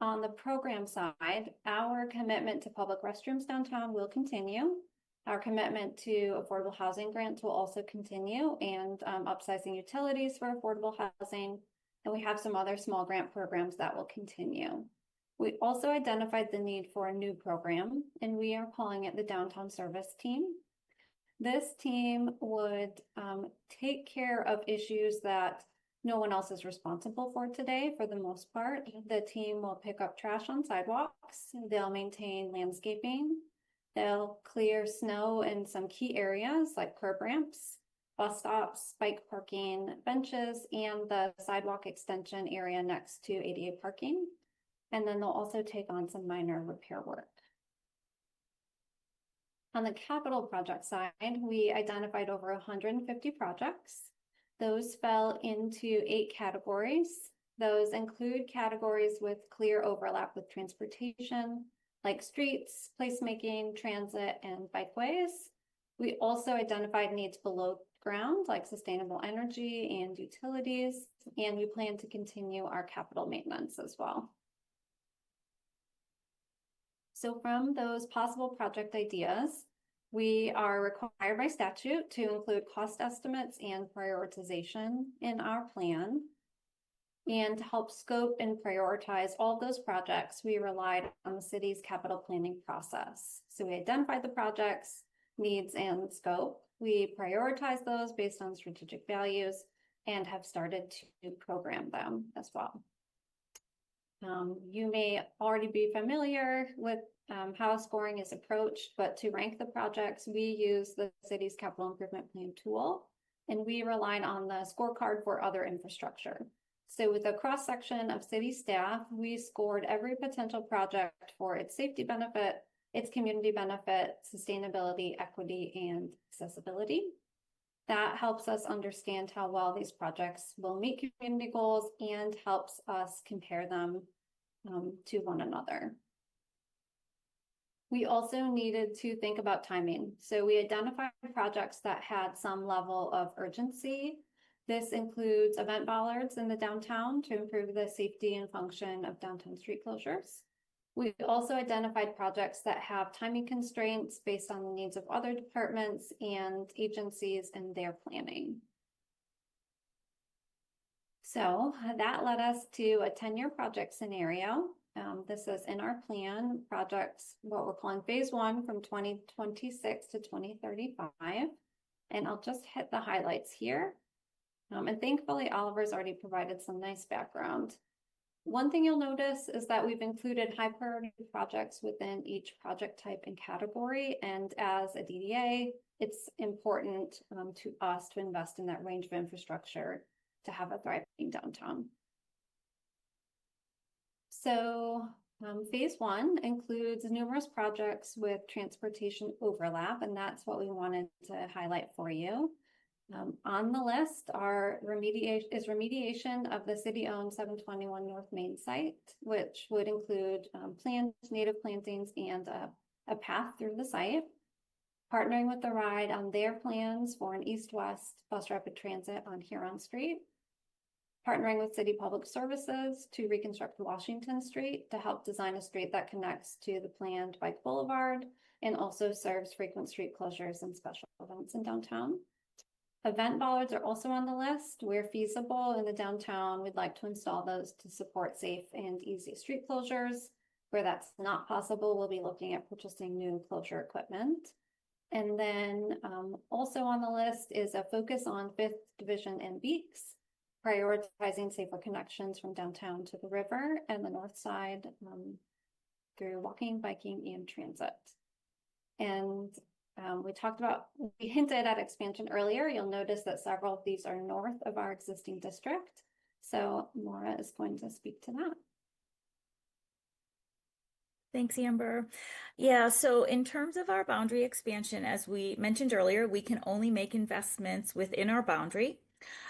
On the program side, our commitment to public restrooms downtown will continue. Our commitment to affordable housing grants will also continue, and upsizing utilities for affordable housing. And we have some other small grant programs that will continue. We also identified the need for a new program, and we are calling it the Downtown Service Team. This team would take care of issues that no one else is responsible for today. For the most part, the team will pick up trash on sidewalks. They'll maintain landscaping. They'll clear snow in some key areas like curb ramps, bus stops, bike parking, benches, and the sidewalk extension area next to ADA parking. And then they'll also take on some minor repair work. On the capital project side, we identified over 150 projects. Those fell into 8 categories. Those include categories with clear overlap with transportation, like streets, placemaking, transit, and bikeways. We also identified needs below ground, like sustainable energy and utilities, and we plan to continue our capital maintenance as well. So from those possible project ideas, we are required by statute to include cost estimates and prioritization in our plan. And to help scope and prioritize all of those projects, we relied on the city's capital planning process. So we identified the projects, needs, and scope. We prioritize those based on strategic values and have started to program them as well. You may already be familiar with how scoring is approached, but to rank the projects, we use the city's capital improvement plan tool, and we relied on the scorecard for other infrastructure. So with a cross-section of city staff, we scored every potential project for its safety benefit, its community benefit, sustainability, equity, and accessibility. That helps us understand how well these projects will meet community goals and helps us compare them to one another. We also needed to think about timing. So we identified projects that had some level of urgency. This includes event bollards in the downtown to improve the safety and function of downtown street closures. We also identified projects that have timing constraints based on the needs of other departments and agencies and their planning. So that led us to a 10-year project scenario. This is in our plan, projects, what we're calling phase 1 from 2026 to 2035. And I'll just hit the highlights here. And thankfully, Oliver's already provided some nice background. One thing you'll notice is that we've included high priority projects within each project type and category. And as a DDA, it's important to us to invest in that range of infrastructure to have a thriving downtown. So phase 1 includes numerous projects with transportation overlap, and that's what we wanted to highlight for you. On the list are remediation of the city-owned 721 North Main site, which would include planned native plantings and a path through the site. partnering with the ride on their plans for an east-west bus rapid transit on Huron Street, partnering with City Public Services to reconstruct Washington Street to help design a street that connects to the planned bike boulevard and also serves frequent street closures and special events in downtown. Event bollards are also on the list. Where feasible in the downtown, we'd like to install those to support safe and easy street closures. Where that's not possible, we'll be looking at purchasing new closure equipment. And then also on the list is a focus on 5th Division and Beeks, prioritizing safer connections from downtown to the river and the north side through walking, biking, and transit. And we hinted at expansion earlier. You'll notice that several of these are north of our existing district. So Maura is going to speak to that. Thanks, Amber. Yeah, so in terms of our boundary expansion, as we mentioned earlier, we can only make investments within our boundary.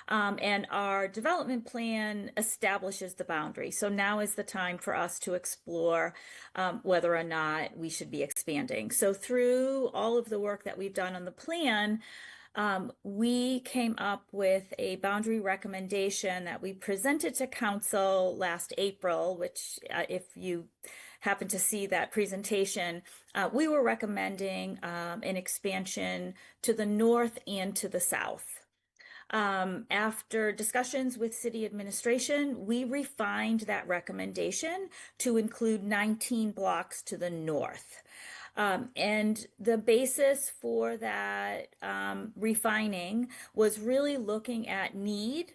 And our development plan establishes the boundary. So now is the time for us to explore whether or not we should be expanding. So through all of the work that we've done on the plan, we came up with a boundary recommendation that we presented to council last April, which if you happen to see that presentation, we were recommending an expansion to the north and to the south. After discussions with city administration, we refined that recommendation to include 19 blocks to the north. And the basis for that refining was really looking at need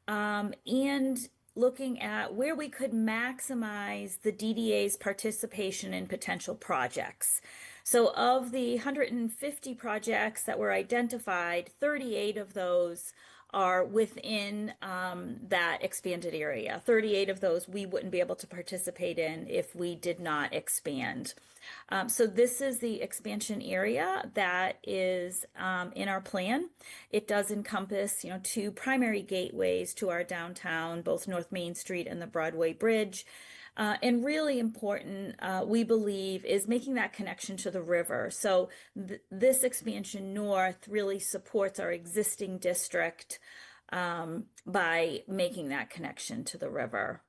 and looking at where we could maximize the DDA's participation in potential projects. So of the 150 projects that were identified, 38 of those are within that expanded area. 38 of those we wouldn't be able to participate in if we did not expand. So this is the expansion area that is in our plan. It does encompass, 2 primary gateways to our downtown, both North Main Street and the Broadway Bridge. And really important, we believe, is making that connection to the river. So this expansion north really supports our existing district by making that connection to the river.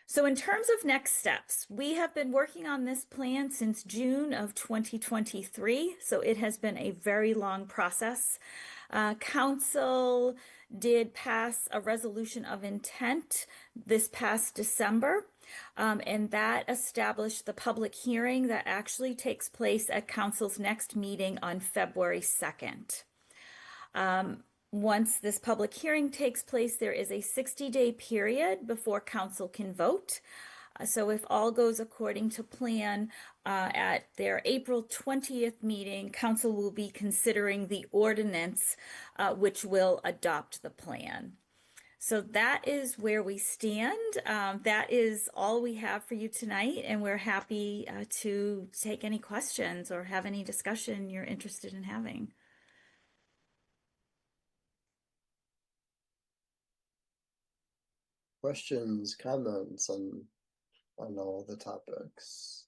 So in terms of next steps, we have been working on this plan since June of 2023. So it has been a very long process. Council did pass a resolution of intent this past December, and that established the public hearing that actually takes place at council's next meeting on February 2nd. Once this public hearing takes place, there is a 60-day period before council can vote. So if all goes according to plan, at their April 20th meeting, council will be considering the ordinance which will adopt the plan. So that is where we stand. That is all we have for you tonight, and we're happy to take any questions or have any discussion you're interested in having. Questions, comments on all the topics?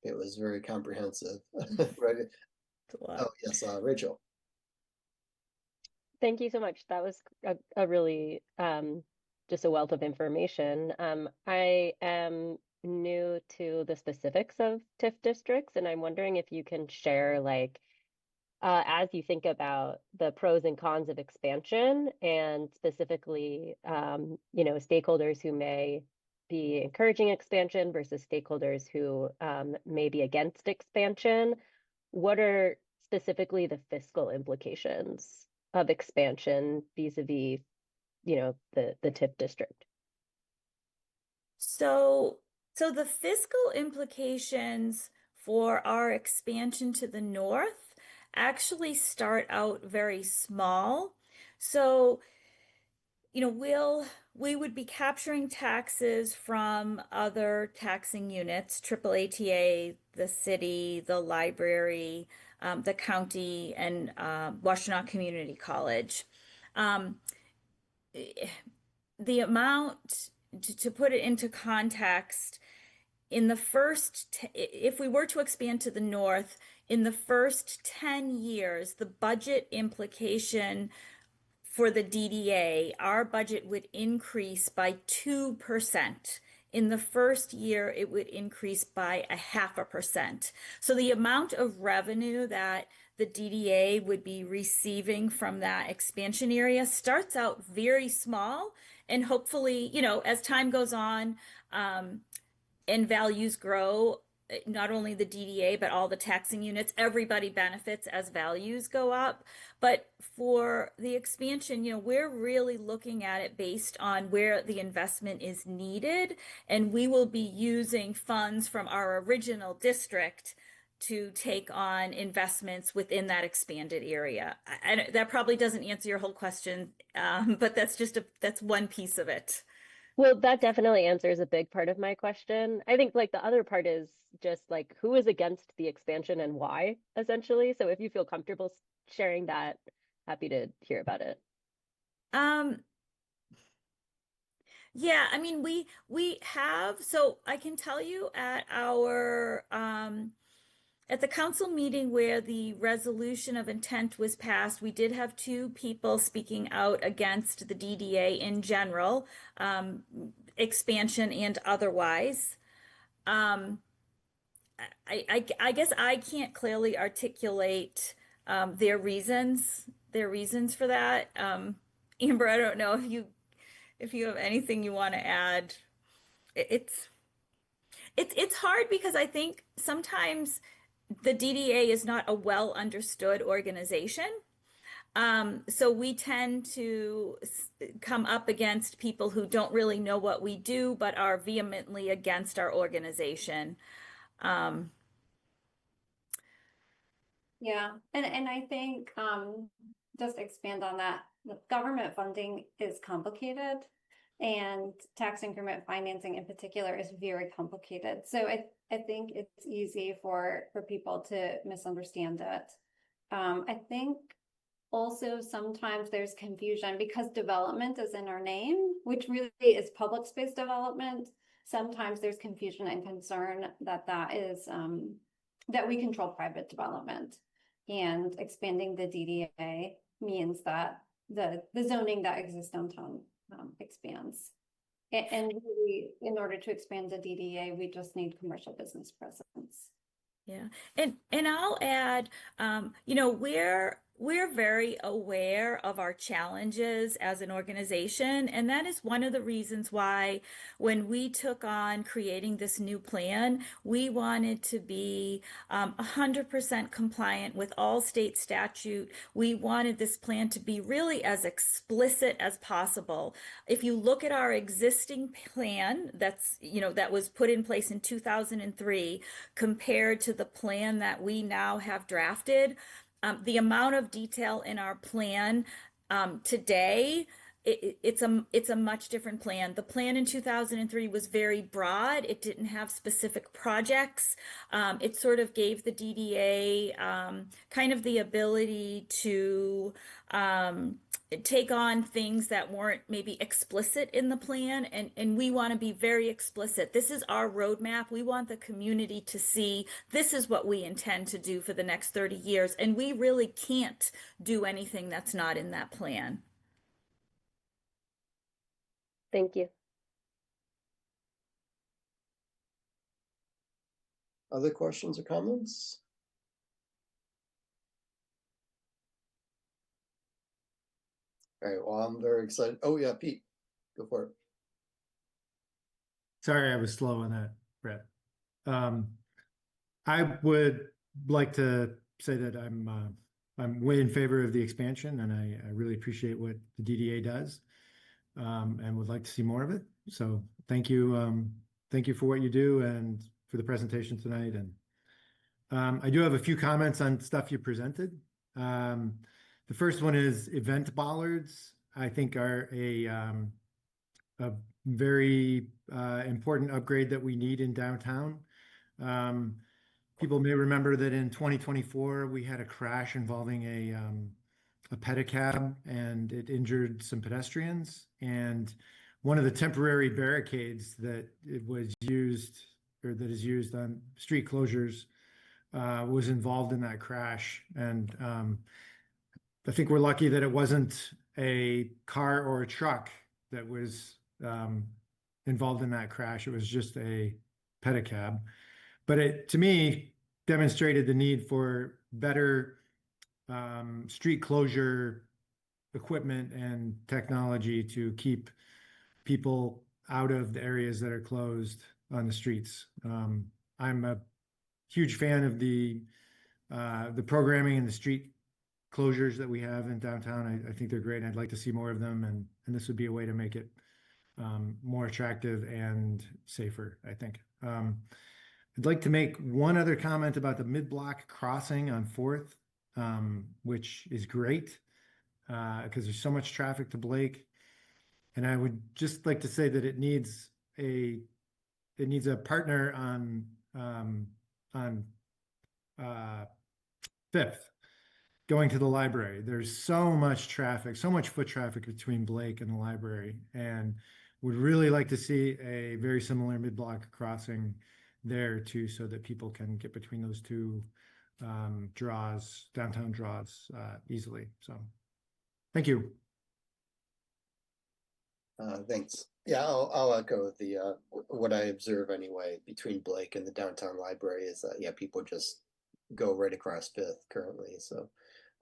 It was very comprehensive. Right? Oh, yes, Rachel. Thank you so much. That was a really just a wealth of information. I am new to the specifics of TIF districts, and I'm wondering if you can share, as you think about the pros and cons of expansion, and specifically, stakeholders who may be encouraging expansion versus stakeholders who may be against expansion. What are specifically the fiscal implications of expansion vis-a-vis, the TIF district? So the fiscal implications for our expansion to the north actually start out very small. So, we would be capturing taxes from other taxing units, AAATA, the city, the library, the county, and Washtenaw Community College. The amount, to put it into context, in the if we were to expand to the north, in the first 10 years, the budget implication for the DDA, our budget would increase by 2%. In the first year, it would increase by 0.5%. So the amount of revenue that the DDA would be receiving from that expansion area starts out very small. And hopefully, you know, as time goes on, and values grow, not only the DDA, but all the taxing units, everybody benefits as values go up. But for the expansion, you know, we're really looking at it based on where the investment is needed. And we will be using funds from our original district to take on investments within that expanded area. And that probably doesn't answer your whole question, but that's one piece of it. Well, that definitely answers a big part of my question. I think like the other part is just like who is against the expansion and why, essentially. So if you feel comfortable sharing that, happy to hear about it. Yeah, I mean, we have, so I can tell you at our at the council meeting where the resolution of intent was passed, we did have 2 people speaking out against the DDA in general, expansion and otherwise. I guess I can't clearly articulate their reasons for that. Amber, I don't know if you have anything you want to add. It's hard because I think sometimes the DDA is not a well understood organization. So we tend to come up against people who don't really know what we do, but are vehemently against our organization. Yeah, and I think just expand on that, government funding is complicated, and tax increment financing in particular is very complicated. So I think it's easy for people to misunderstand it. I think also sometimes there's confusion because development is in our name, which really is public space development. Sometimes there's confusion and concern that is that we control private development, and expanding the DDA means that the zoning that exists downtown expands. And really, in order to expand the DDA, we just need commercial business presence. Yeah, and I'll add, you know, we're very aware of our challenges as an organization, and that is one of the reasons why when we took on creating this new plan, we wanted to be 100% compliant with all state statute. We wanted this plan to be really as explicit as possible. If you look at our existing plan that's, you know, that was put in place in 2003 compared to the plan that we now have drafted, the amount of detail in our plan today, it's a much different plan. The plan in 2003 was very broad. It didn't have specific projects. It sort of gave the DDA kind of the ability to take on things that weren't maybe explicit in the plan, and we want to be very explicit. This is our roadmap. We want the community to see this is what we intend to do for the next 30 years, and we really can't do anything that's not in that plan. Thank you. Other questions or comments? All right, well, I'm very excited. Oh yeah, Pete, go for it. Sorry, I was slow on that, Brett. I would like to say that I'm way in favor of the expansion, and I really appreciate what the DDA does, and would like to see more of it. So thank you for what you do and for the presentation tonight. And I do have a few comments on stuff you presented. The first one is event bollards, I think are a very important upgrade that we need in downtown. People may remember that in 2024, we had a crash involving a pedicab, and it injured some pedestrians. And one of the temporary barricades that it was used or that is used on street closures was involved in that crash. And I think we're lucky that it wasn't a car or a truck that was involved in that crash. It was just a pedicab. But it, to me, demonstrated the need for better street closure equipment and technology to keep people out of the areas that are closed on the streets. I'm a huge fan of the programming and the street closures that we have in downtown. I think they're great. I'd like to see more of them, and this would be a way to make it more attractive and safer, I think. I'd like to make one other comment about the mid-block crossing on 4th, which is great because there's so much traffic to Blake. And I would just like to say that it needs a partner on 5th going to the library. There's so much traffic, so much foot traffic between Blake and the library, and would really like to see a very similar mid-block crossing there too, so that people can get between those two downtown draws easily. So thank you. Thanks. Yeah, I'll echo the what I observe anyway between Blake and the downtown library is that, yeah, people just go right across 5th currently. So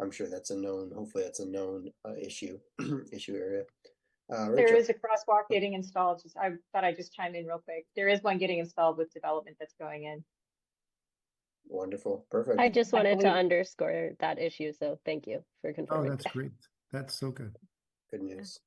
I'm sure that's a known, hopefully that's a known issue area. There Rachel. is a crosswalk getting installed. I thought I'd just chime in real quick. There is one getting installed with development that's going in. Wonderful. Perfect. I just wanted to believe- underscore that issue, so thank you for Oh, confirming. that's great. That's so good. Good news.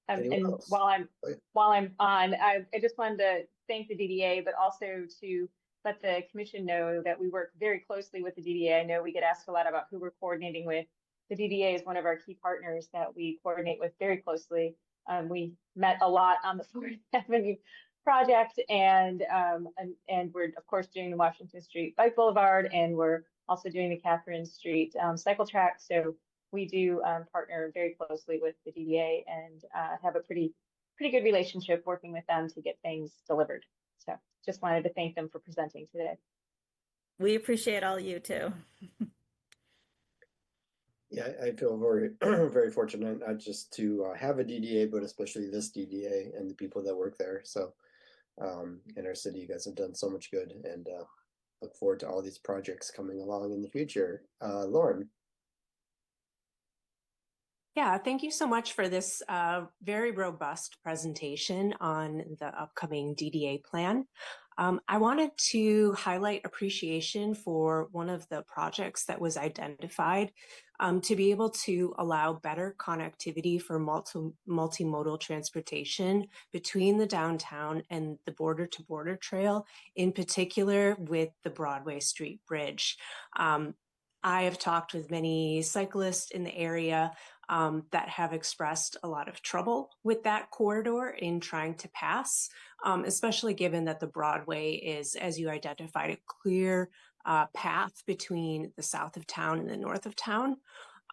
And Anyone else? while I'm Oh, yeah. while I'm on, I just wanted to thank the DDA, but also to let the commission know that we work very closely with the DDA. I know we get asked a lot about who we're coordinating with. The DDA is one of our key partners that we coordinate with very closely. We met a lot on the 4th Avenue project, and we're of course doing the Washington Street Bike Boulevard, and we're also doing the Catherine Street cycle track. So we do partner very closely with the DDA and have a pretty good relationship working with them to get things delivered. So just wanted to thank them for presenting today. We appreciate all you too. Yeah, I feel very, very fortunate not just to have a DDA, but especially this DDA and the people that work there. So, in our city, you guys have done so much good, and look forward to all these projects coming along in the future. Lauren. Yeah, thank you so much for this very robust presentation on the upcoming DDA plan. I wanted to highlight appreciation for one of the projects that was identified to be able to allow better connectivity for multimodal transportation between the downtown and the Border to Border Trail, in particular with the Broadway Street Bridge. I have talked with many cyclists in the area that have expressed a lot of trouble with that corridor in trying to pass, especially given that the Broadway is, as you identified, a clear path between the south of town and the north of town.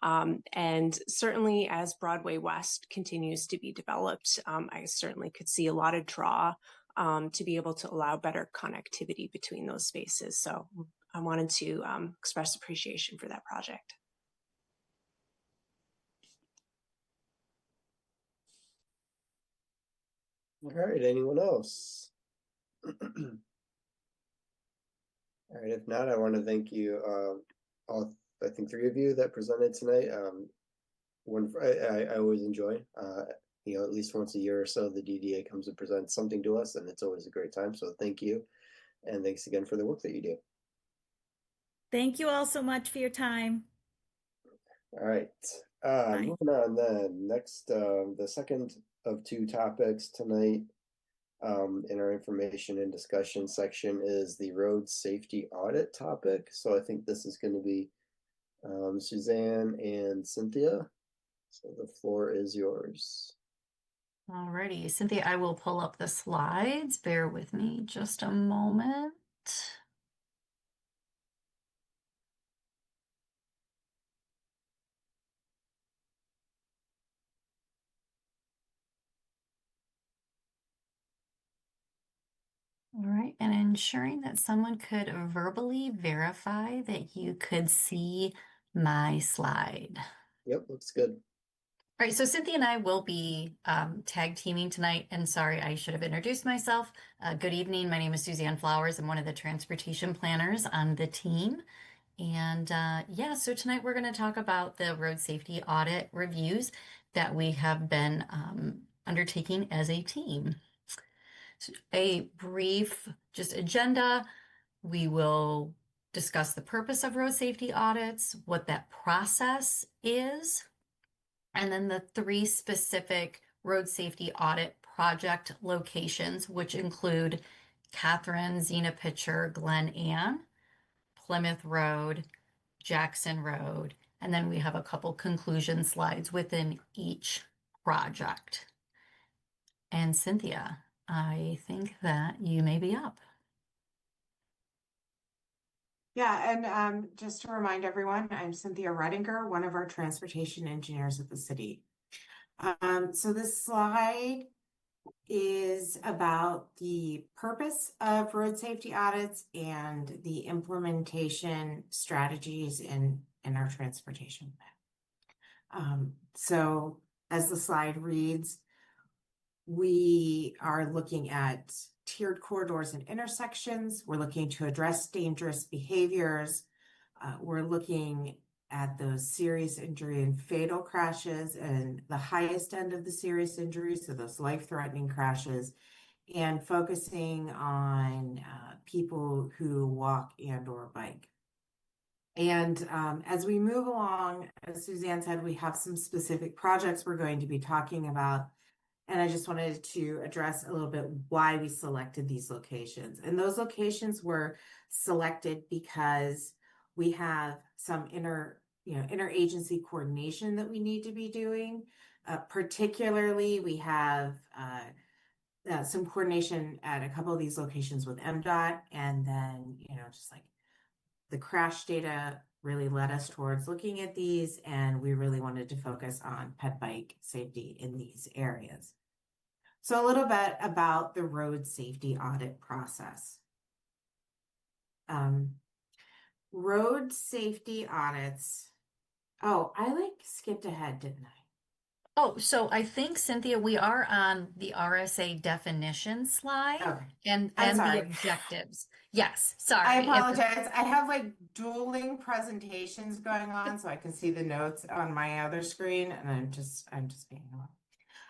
And certainly as Broadway West continues to be developed, I certainly could see a lot of draw to be able to allow better connectivity between those spaces. So I wanted to express appreciation for that project. All right, anyone else? All right, if not, I want to thank you, all, I think 3 of you that presented tonight. I always enjoy, at least once a year or so, the DDA comes and presents something to us, and it's always a great time. So thank you, and thanks again for the work that you do. Thank you all so much for your time. All right, moving on then. Next, the second of 2 topics tonight in our information and discussion section is the road safety audit topic. So I think this is going to be Suzanne and Cynthia. So the floor is yours. Alrighty, Cynthia, I will pull up the slides. Bear with me just a moment. All right, and ensuring that someone could verbally verify that you could see my slide. Yep, looks good. All right, so Cynthia and I will be tag teaming tonight. And sorry, I should have introduced myself. Good evening. My name is Suzanne Flowers. I'm one of the transportation planners on the team. And yeah, so tonight we're going to talk about the road safety audit reviews that we have been undertaking as a team. So a brief just agenda. We will discuss the purpose of road safety audits, what that process is, and then the 3 specific road safety audit project locations, which include Catherine, Xena Pitcher, Glen Ann, Plymouth Road, Jackson Road, and then we have a couple conclusion slides within each project. And Cynthia, I think that you may be up. Yeah, and just to remind everyone, I'm Cynthia Redinger, one of our transportation engineers at the city. So this slide is about the purpose of road safety audits and the implementation strategies in our transportation plan. So as the slide reads, we are looking at tiered corridors and intersections. We're looking to address dangerous behaviors. We're looking at those serious injury and fatal crashes and the highest end of the serious injuries, so those life-threatening crashes, and focusing on people who walk and or bike. And as we move along, as Suzanne said, we have some specific projects we're going to be talking about. And I just wanted to address a little bit why we selected these locations. And those locations were selected because we have some interagency coordination that we need to be doing. Particularly, we have some coordination at a couple of these locations with MDOT, and then, just like the crash data really led us towards looking at these, and we really wanted to focus on ped bike safety in these areas. So a little bit about the road safety audit process. Road safety audits. Oh, I skipped ahead, didn't I? Oh, so I think, Cynthia, we are on the RSA definition slide and the objectives. Yes, sorry. I apologize. I have dueling presentations going on, so I can see the notes on my other screen, and I'm just being wrong.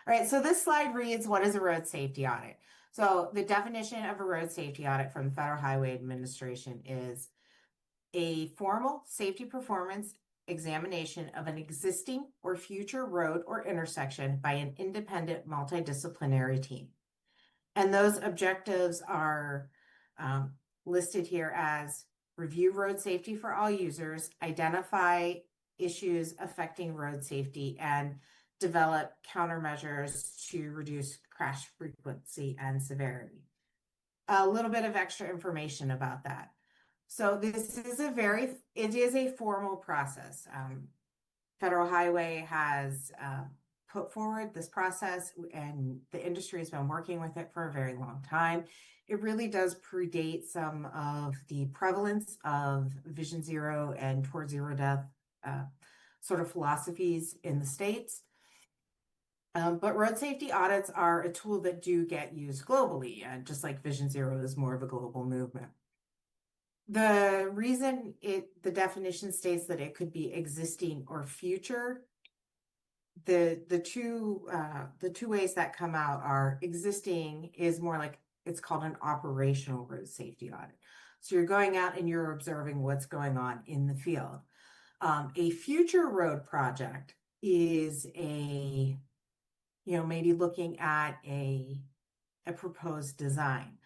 All right, so this slide reads, what is a road safety audit? So the definition of a road safety audit from the Federal Highway Administration is a formal safety performance examination of an existing or future road or intersection by an independent multidisciplinary team. And those objectives are listed here as review road safety for all users, identify issues affecting road safety, and develop countermeasures to reduce crash frequency and severity. A little bit of extra information about that. So this is it is a formal process. Federal Highway has put forward this process, and the industry has been working with it for a very long time. It really does predate some of the prevalence of Vision Zero and Towards Zero Death sort of philosophies in the States. But road safety audits are a tool that do get used globally, just like Vision Zero is more of a global movement. The reason the definition states that it could be existing or future, the two ways that come out are existing is more like it's called an operational road safety audit. So you're going out and you're observing what's going on in the field. A future road project is maybe looking at a proposed design.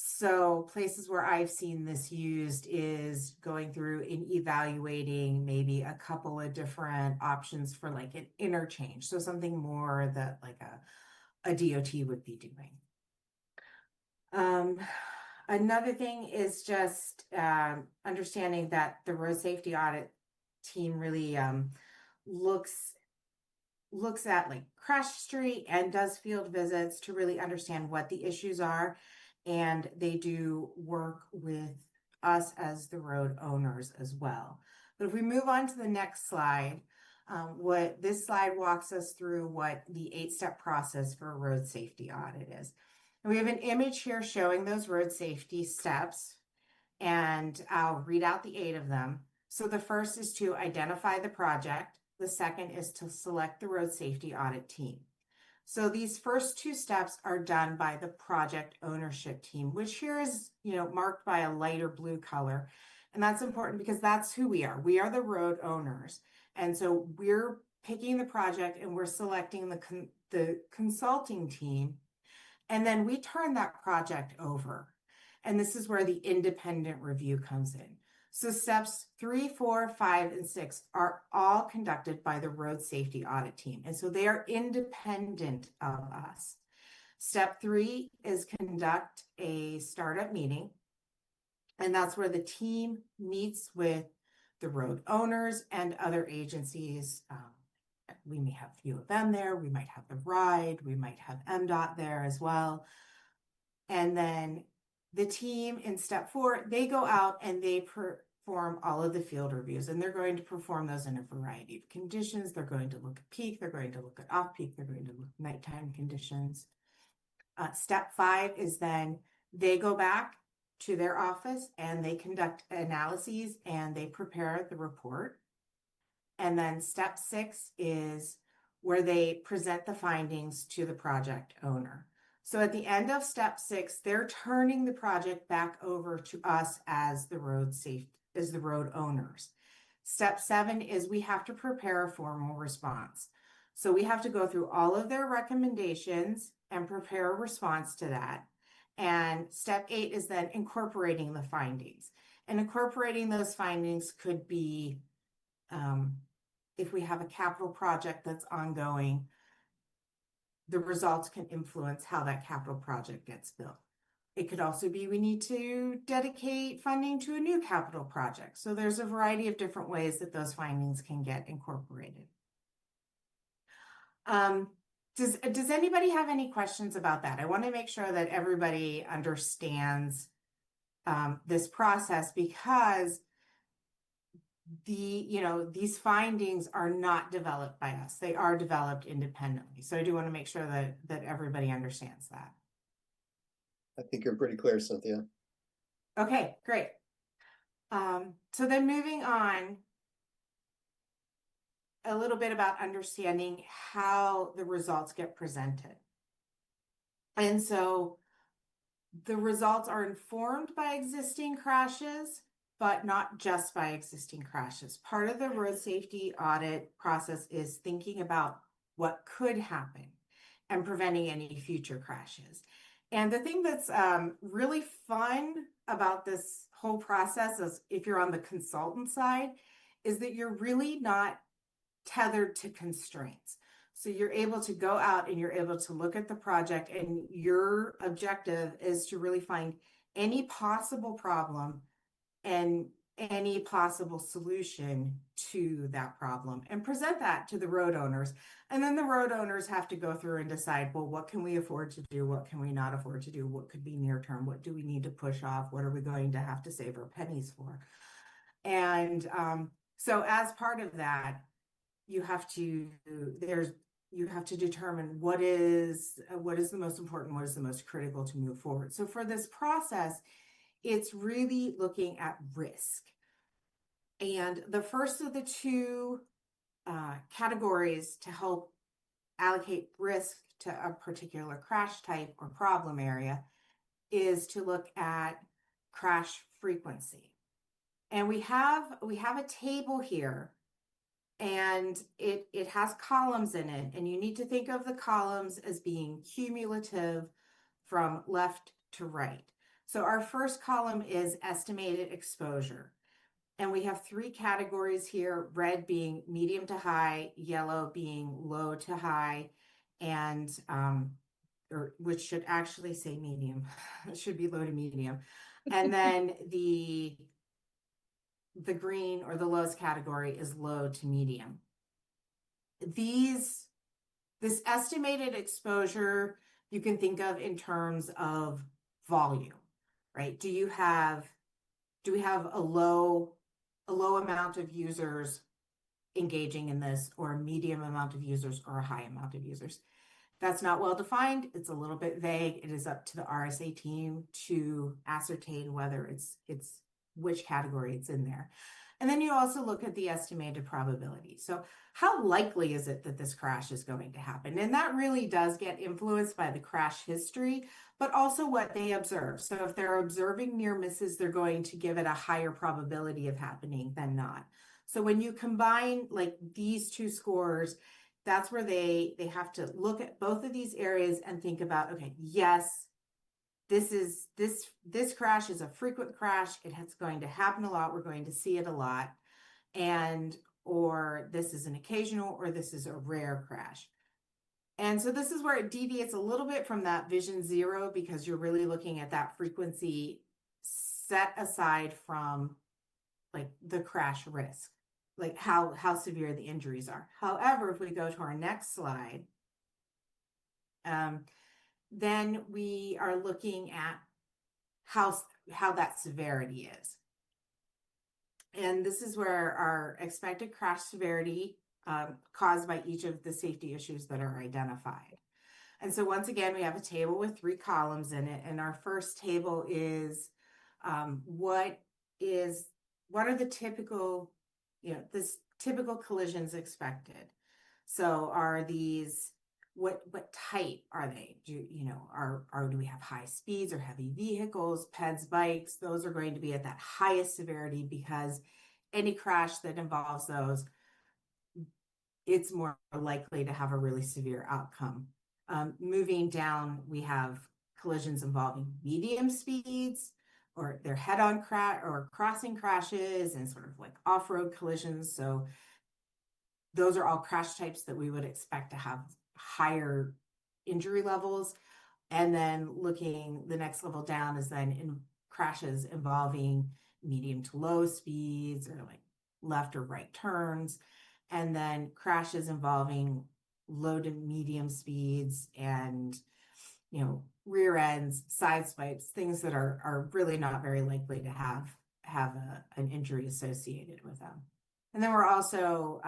So places where I've seen this used is going through and evaluating maybe a couple of different options for an interchange. So something more that a DOT would be doing. Another thing is just understanding that the road safety audit team really looks at crash history and does field visits to really understand what the issues are and they do work with us as the road owners as well. But if we move on to the next slide, what this slide walks us through what the 8-step process for a road safety audit is. And we have an image here showing those road safety steps, and I'll read out the 8 of them. So the first is to identify the project. The second is to select the road safety audit team. So these first 2 steps are done by the project ownership team, which here is, marked by a lighter blue color. And that's important because that's who we are. We are the road owners. And so we're picking the project and we're selecting the consulting team. And then we turn that project over. And this is where the independent review comes in. So steps 3, 4, 5, and 6 are all conducted by the road safety audit team. And so they are independent of us. Step 3 is conduct a startup meeting. And that's where the team meets with the road owners and other agencies. We may have U of M there. We might have the RIDE. We might have MDOT there as well. And then the team in step 4, they go out and they perform all of the field reviews, and they're going to perform those in a variety of conditions. They're going to look at peak, they're going to look at off peak, they're going to look at nighttime conditions. Step 5 is then they go back to their office and they conduct analyses and they prepare the report. And then step 6 is where they present the findings to the project owner. So at the end of step 6, they're turning the project back over to us as the road owners. Step 7 is we have to prepare a formal response. So we have to go through all of their recommendations and prepare a response to that. And step 8 is then incorporating the findings. And incorporating those findings could be, if we have a capital project that's ongoing, the results can influence how that capital project gets built. It could also be we need to dedicate funding to a new capital project. So there's a variety of different ways that those findings can get incorporated. Does anybody have any questions about that? I want to make sure that everybody understands this process, because these findings are not developed by us. They are developed independently. So I do want to make sure that everybody understands that. I think you're pretty clear, Cynthia. Okay, great. So then moving on, a little bit about understanding how the results get presented. And so the results are informed by existing crashes, but not just by existing crashes. Part of the road safety audit process is thinking about what could happen and preventing any future crashes. And the thing that's really fun about this whole process is, if you're on the consultant side, is that you're really not tethered to constraints. So you're able to go out and you're able to look at the project, and your objective is to really find any possible problem and any possible solution to that problem and present that to the road owners. And then the road owners have to go through and decide, well, what can we afford to do? What can we not afford to do? What could be near term? What do we need to push off? What are we going to have to save our pennies for? And so as part of that, you have to determine what is the most important, what is the most critical to move forward. So for this process, it's really looking at risk. And the first of the 2 categories to help allocate risk to a particular crash type or problem area is to look at crash frequency. And we have a table here, and it has columns in it, and you need to think of the columns as being cumulative from left to right. So our first column is estimated exposure. And we have 3 categories here, red being medium to high, yellow being low to high, and which should actually say medium. It should be low to medium. And then the green, or the lowest category, is low to medium. This estimated exposure you can think of in terms of volume, right? Do we have a low amount of users engaging in this, or a medium amount of users, or a high amount of users? That's not well defined. It's a little bit vague. It is up to the RSA team to ascertain whether it's which category it's in there. And then you also look at the estimated probability. So how likely is it that this crash is going to happen? And that really does get influenced by the crash history, but also what they observe. So if they're observing near misses, they're going to give it a higher probability of happening than not. So when you combine like these two scores, that's where they have to look at both of these areas and think about, okay, yes, this crash is a frequent crash. It's going to happen a lot. We're going to see it a lot. Or this is an occasional, or this is a rare crash. And so this is where it deviates a little bit from that vision zero, because you're really looking at that frequency set aside from like the crash risk, like how severe the injuries are. However, if we go to our next slide, then we are looking at how that severity is. And this is where our expected crash severity caused by each of the safety issues that are identified. And so once again, we have a table with 3 columns in it. And our first table is what are the typical, this typical collisions expected. So are these, what type are they? Do we have high speeds or heavy vehicles, peds, bikes? Those are going to be at that highest severity, because any crash that involves those, it's more likely to have a really severe outcome. Moving down, we have collisions involving medium speeds, or they're head-on crash or crossing crashes, and sort of like off-road collisions. So those are all crash types that we would expect to have higher injury levels. And then looking the next level down is then in crashes involving medium to low speeds, or like left or right turns, and then crashes involving low to medium speeds, and rear ends, side swipes, things that are really not very likely to have an injury associated with them. And then we're also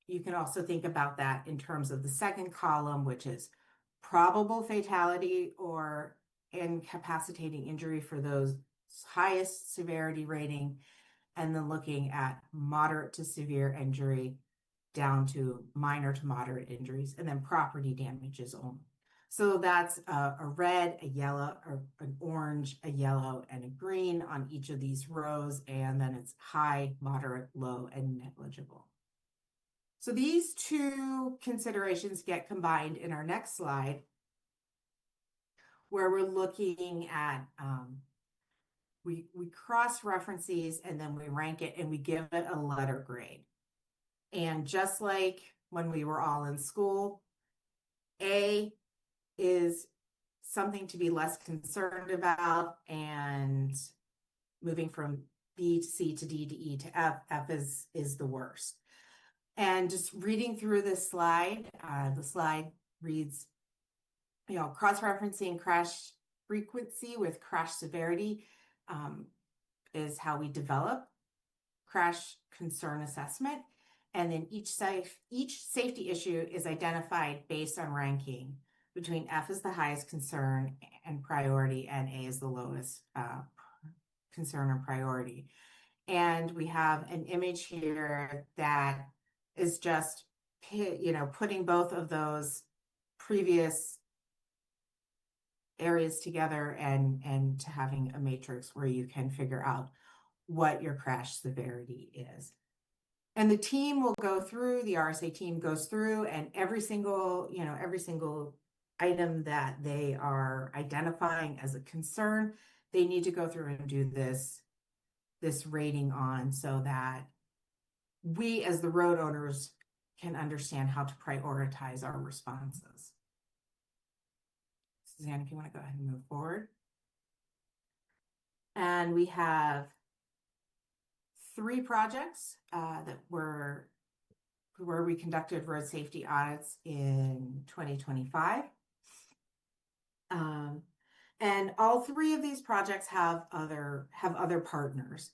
you can also think about that in terms of the second column, which is probable fatality or incapacitating injury for those highest severity rating, and then looking at moderate to severe injury down to minor to moderate injuries, and then property damages only. So that's a red, a yellow, or an orange, a yellow, and a green on each of these rows, and then it's high, moderate, low, and negligible. So these two considerations get combined in our next slide, where we're looking at, we cross-reference these, and then we rank it, and we give it a letter grade. And just like when we were all in school, A is something to be less concerned about, and moving from B to C to D to E to F, F is the worst. And just reading through this slide, the slide reads, cross-referencing crash frequency with crash severity is how we develop crash concern assessment. And then each safety issue is identified based on ranking between F is the highest concern and priority, and A is the lowest concern and priority. And we have an image here that is just, putting both of those previous areas together and to having a matrix where you can figure out what your crash severity is. And the team will go through, the RSA team goes through, and every single item that they are identifying as a concern, they need to go through and do this rating on, so that we as the road owners can understand how to prioritize our responses. Suzanne, if you want to go ahead and move forward. And we have 3 projects where we conducted road safety audits in 2025. And all three of these projects have other partners.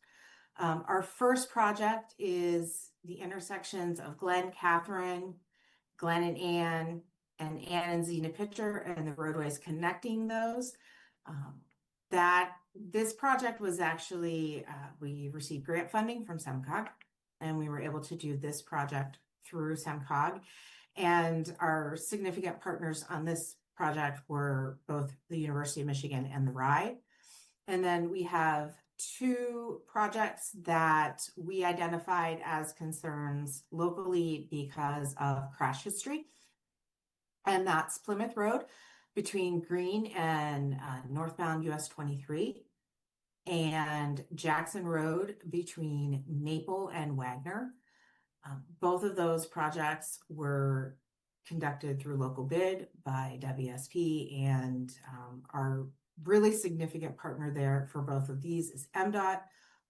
Our first project is the intersections of Glen Catherine, Glen and Ann and Xena Pitcher, and the roadways connecting those. This project was actually, we received grant funding from SEMCOG, and we were able to do this project through SEMCOG. And our significant partners on this project were both the University of Michigan and the RIDE. And then we have two projects that we identified as concerns locally because of crash history. And that's Plymouth Road between Green and northbound US 23, and Jackson Road between Maple and Wagner. Both of those projects were conducted through local bid by WSP, and our really significant partner there for both of these is MDOT,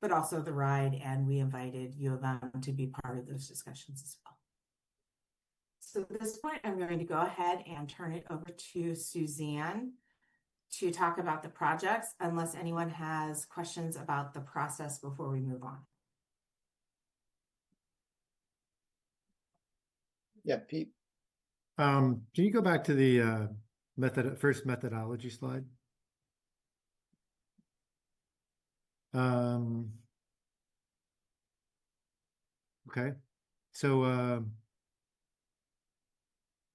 but also the RIDE, and we invited U of M to be part of those discussions as well. So at this point, I'm going to go ahead and turn it over to Suzanne to talk about the projects, unless anyone has questions about the process before we move on. Yeah, Pete. Can you go back to the first methodology slide? Okay, so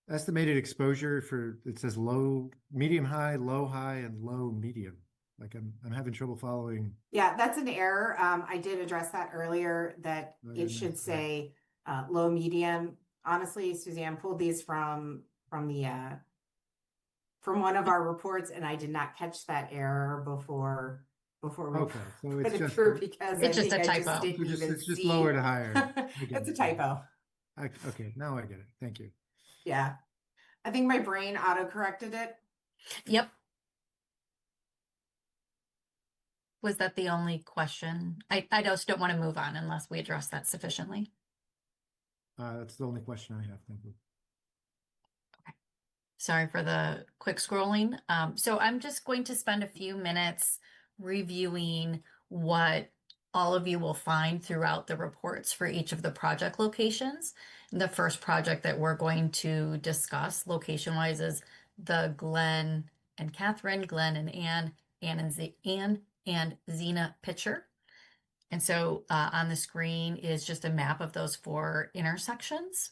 estimated exposure for, it says low, medium high, low high, and low medium. Like I'm having trouble following. Yeah, that's an error. I did address that earlier, that it should say low medium. Honestly, Suzanne pulled these from one of our reports, and I did not catch that error before we Okay, so put it's it just through, because It's I just think a I just typo. didn't even it's just see. lower to higher. It's a typo. Okay, now I get it. Thank you. Yeah, I think my brain auto-corrected it. Yep. Was that the only question? I just don't want to move on unless we address that sufficiently. That's the only question I have. Thank you. Sorry for the quick scrolling. So I'm just going to spend a few minutes reviewing what all of you will find throughout the reports for each of the project locations. The first project that we're going to discuss location-wise is the Glen and Catherine, Glen and Ann and Xena Pitcher. And so on the screen is just a map of those four intersections.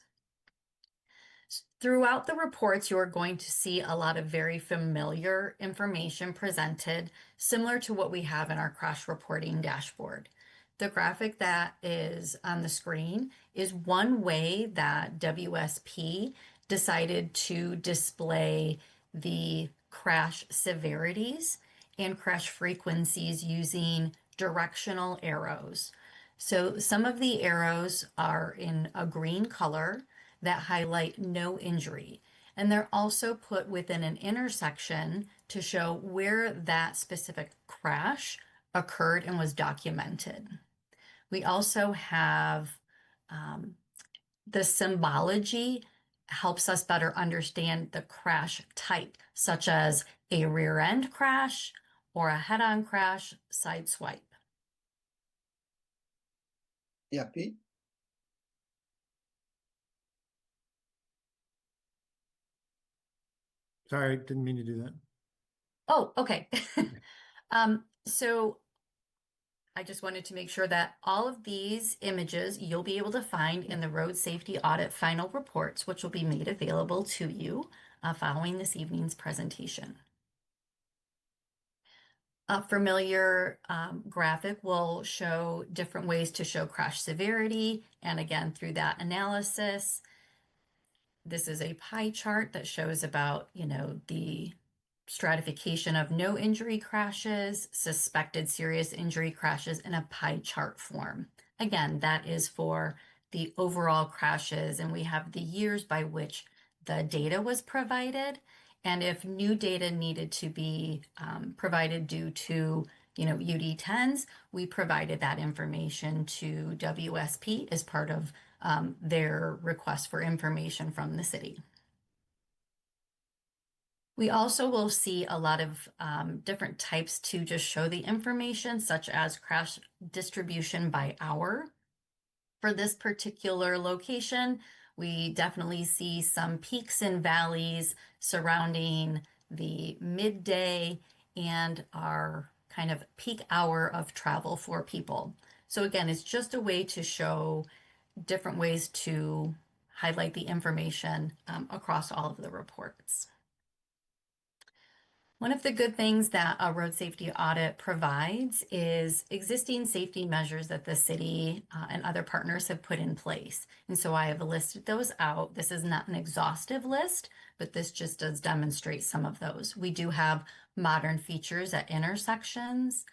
Throughout the reports, you are going to see a lot of very familiar information presented, similar to what we have in our crash reporting dashboard. The graphic that is on the screen is one way that WSP decided to display the crash severities and crash frequencies using directional arrows. So some of the arrows are in a green color that highlight no injury, and they're also put within an intersection to show where that specific crash occurred and was documented. We also have the symbology helps us better understand the crash type, such as a rear end crash or a head-on crash, side swipe. Yeah, Pete. Sorry, didn't mean to do that. Oh, okay. So I just wanted to make sure that all of these images you'll be able to find in the road safety audit final reports, which will be made available to you following this evening's presentation. A familiar graphic will show different ways to show crash severity. And again, through that analysis, this is a pie chart that shows about, the stratification of no injury crashes, suspected serious injury crashes in a pie chart form. Again, that is for the overall crashes, and we have the years by which the data was provided. And if new data needed to be provided due to, UD10s, we provided that information to WSP as part of their request for information from the city. We also will see a lot of different types to just show the information, such as crash distribution by hour. For this particular location, we definitely see some peaks and valleys surrounding the midday and our kind of peak hour of travel for people. So again, it's just a way to show different ways to highlight the information across all of the reports. One of the good things that a road safety audit provides is existing safety measures that the city and other partners have put in place. And so I have listed those out. This is not an exhaustive list, but this just does demonstrate some of those. We do have modern features at intersections,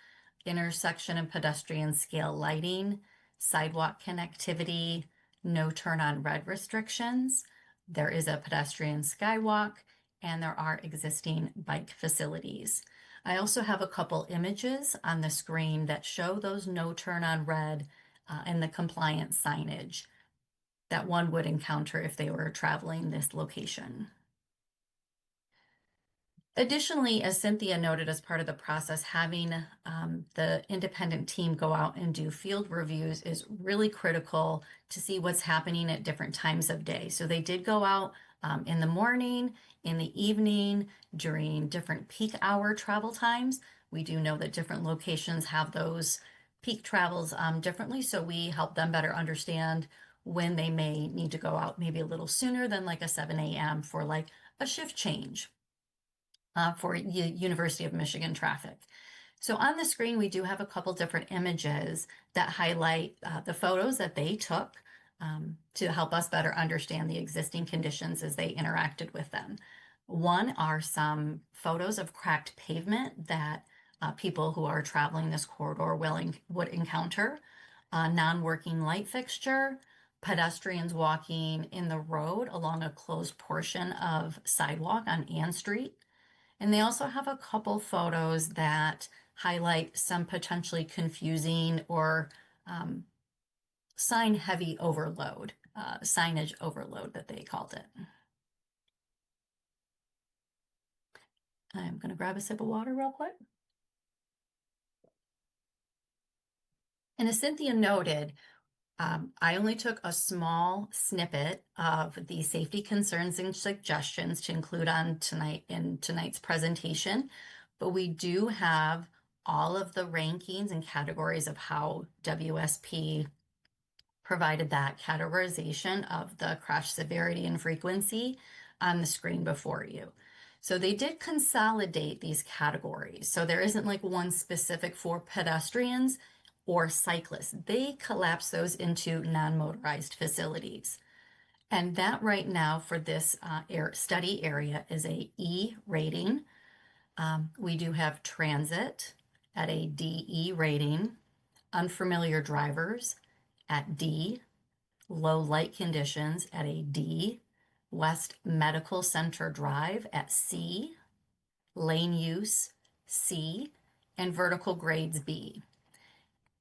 intersection and pedestrian scale lighting, sidewalk connectivity, no turn on red restrictions. There is a pedestrian skywalk, and there are existing bike facilities. I also have a couple images on the screen that show those no turn on red and the compliance signage that one would encounter if they were traveling this location. Additionally, as Cynthia noted, as part of the process, having the independent team go out and do field reviews is really critical to see what's happening at different times of day. So they did go out in the morning, in the evening, during different peak hour travel times. We do know that different locations have those peak travels differently, so we help them better understand when they may need to go out maybe a little sooner than like a 7 a.m. for like a shift change for University of Michigan traffic. So on the screen, we do have a couple different images that highlight the photos that they took to help us better understand the existing conditions as they interacted with them. One are some photos of cracked pavement that people who are traveling this corridor would encounter, a non-working light fixture, pedestrians walking in the road along a closed portion of sidewalk on Ann Street. And they also have a couple photos that highlight some potentially confusing or sign heavy overload, signage overload that they called it. I'm going to grab a sip of water real quick. And as Cynthia noted, I only took a small snippet of the safety concerns and suggestions to include on tonight's presentation, but we do have all of the rankings and categories of how WSP provided that categorization of the crash severity and frequency on the screen before you. So they did consolidate these categories. So there isn't like one specific for pedestrians or cyclists. They collapse those into non-motorized facilities. And that right now for this study area is a E rating. We do have transit at a DE rating, unfamiliar drivers at D, low light conditions at a D, West Medical Center Drive at C, lane use C, and vertical grades B.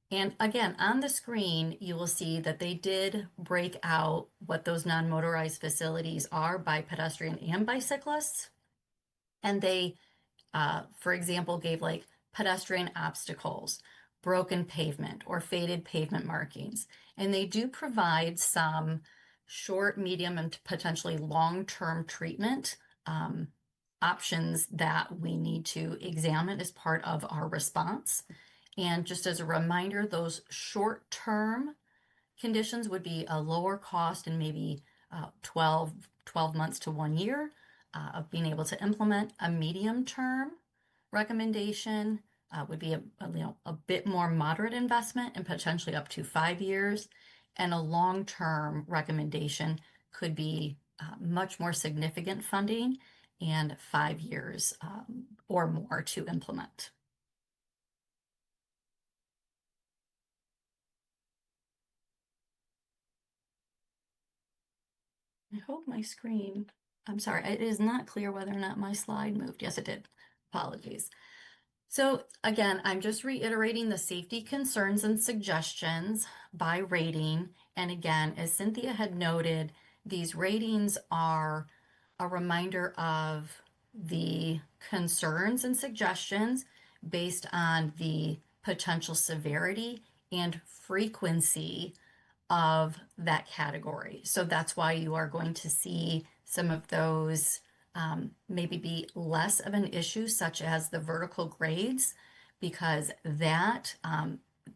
And again, on the screen, you will see that they did break out what those non-motorized facilities are by pedestrian and bicyclists. And they, for example, gave like pedestrian obstacles, broken pavement, or faded pavement markings. And they do provide some short, medium, and potentially long-term treatment options that we need to examine as part of our response. And just as a reminder, those short-term conditions would be a lower cost and maybe 12 months to 1 year of being able to implement. A medium-term recommendation would be a bit more moderate investment and potentially up to 5 years. And a long-term recommendation could be much more significant funding and 5 years or more to implement. I hope my screen, I'm sorry, it is not clear whether or not my slide moved. Yes, it did. Apologies. So again, I'm just reiterating the safety concerns and suggestions by rating. And again, as Cynthia had noted, these ratings are a reminder of the concerns and suggestions based on the potential severity and frequency of that category. So that's why you are going to see some of those maybe be less of an issue, such as the vertical grades, because that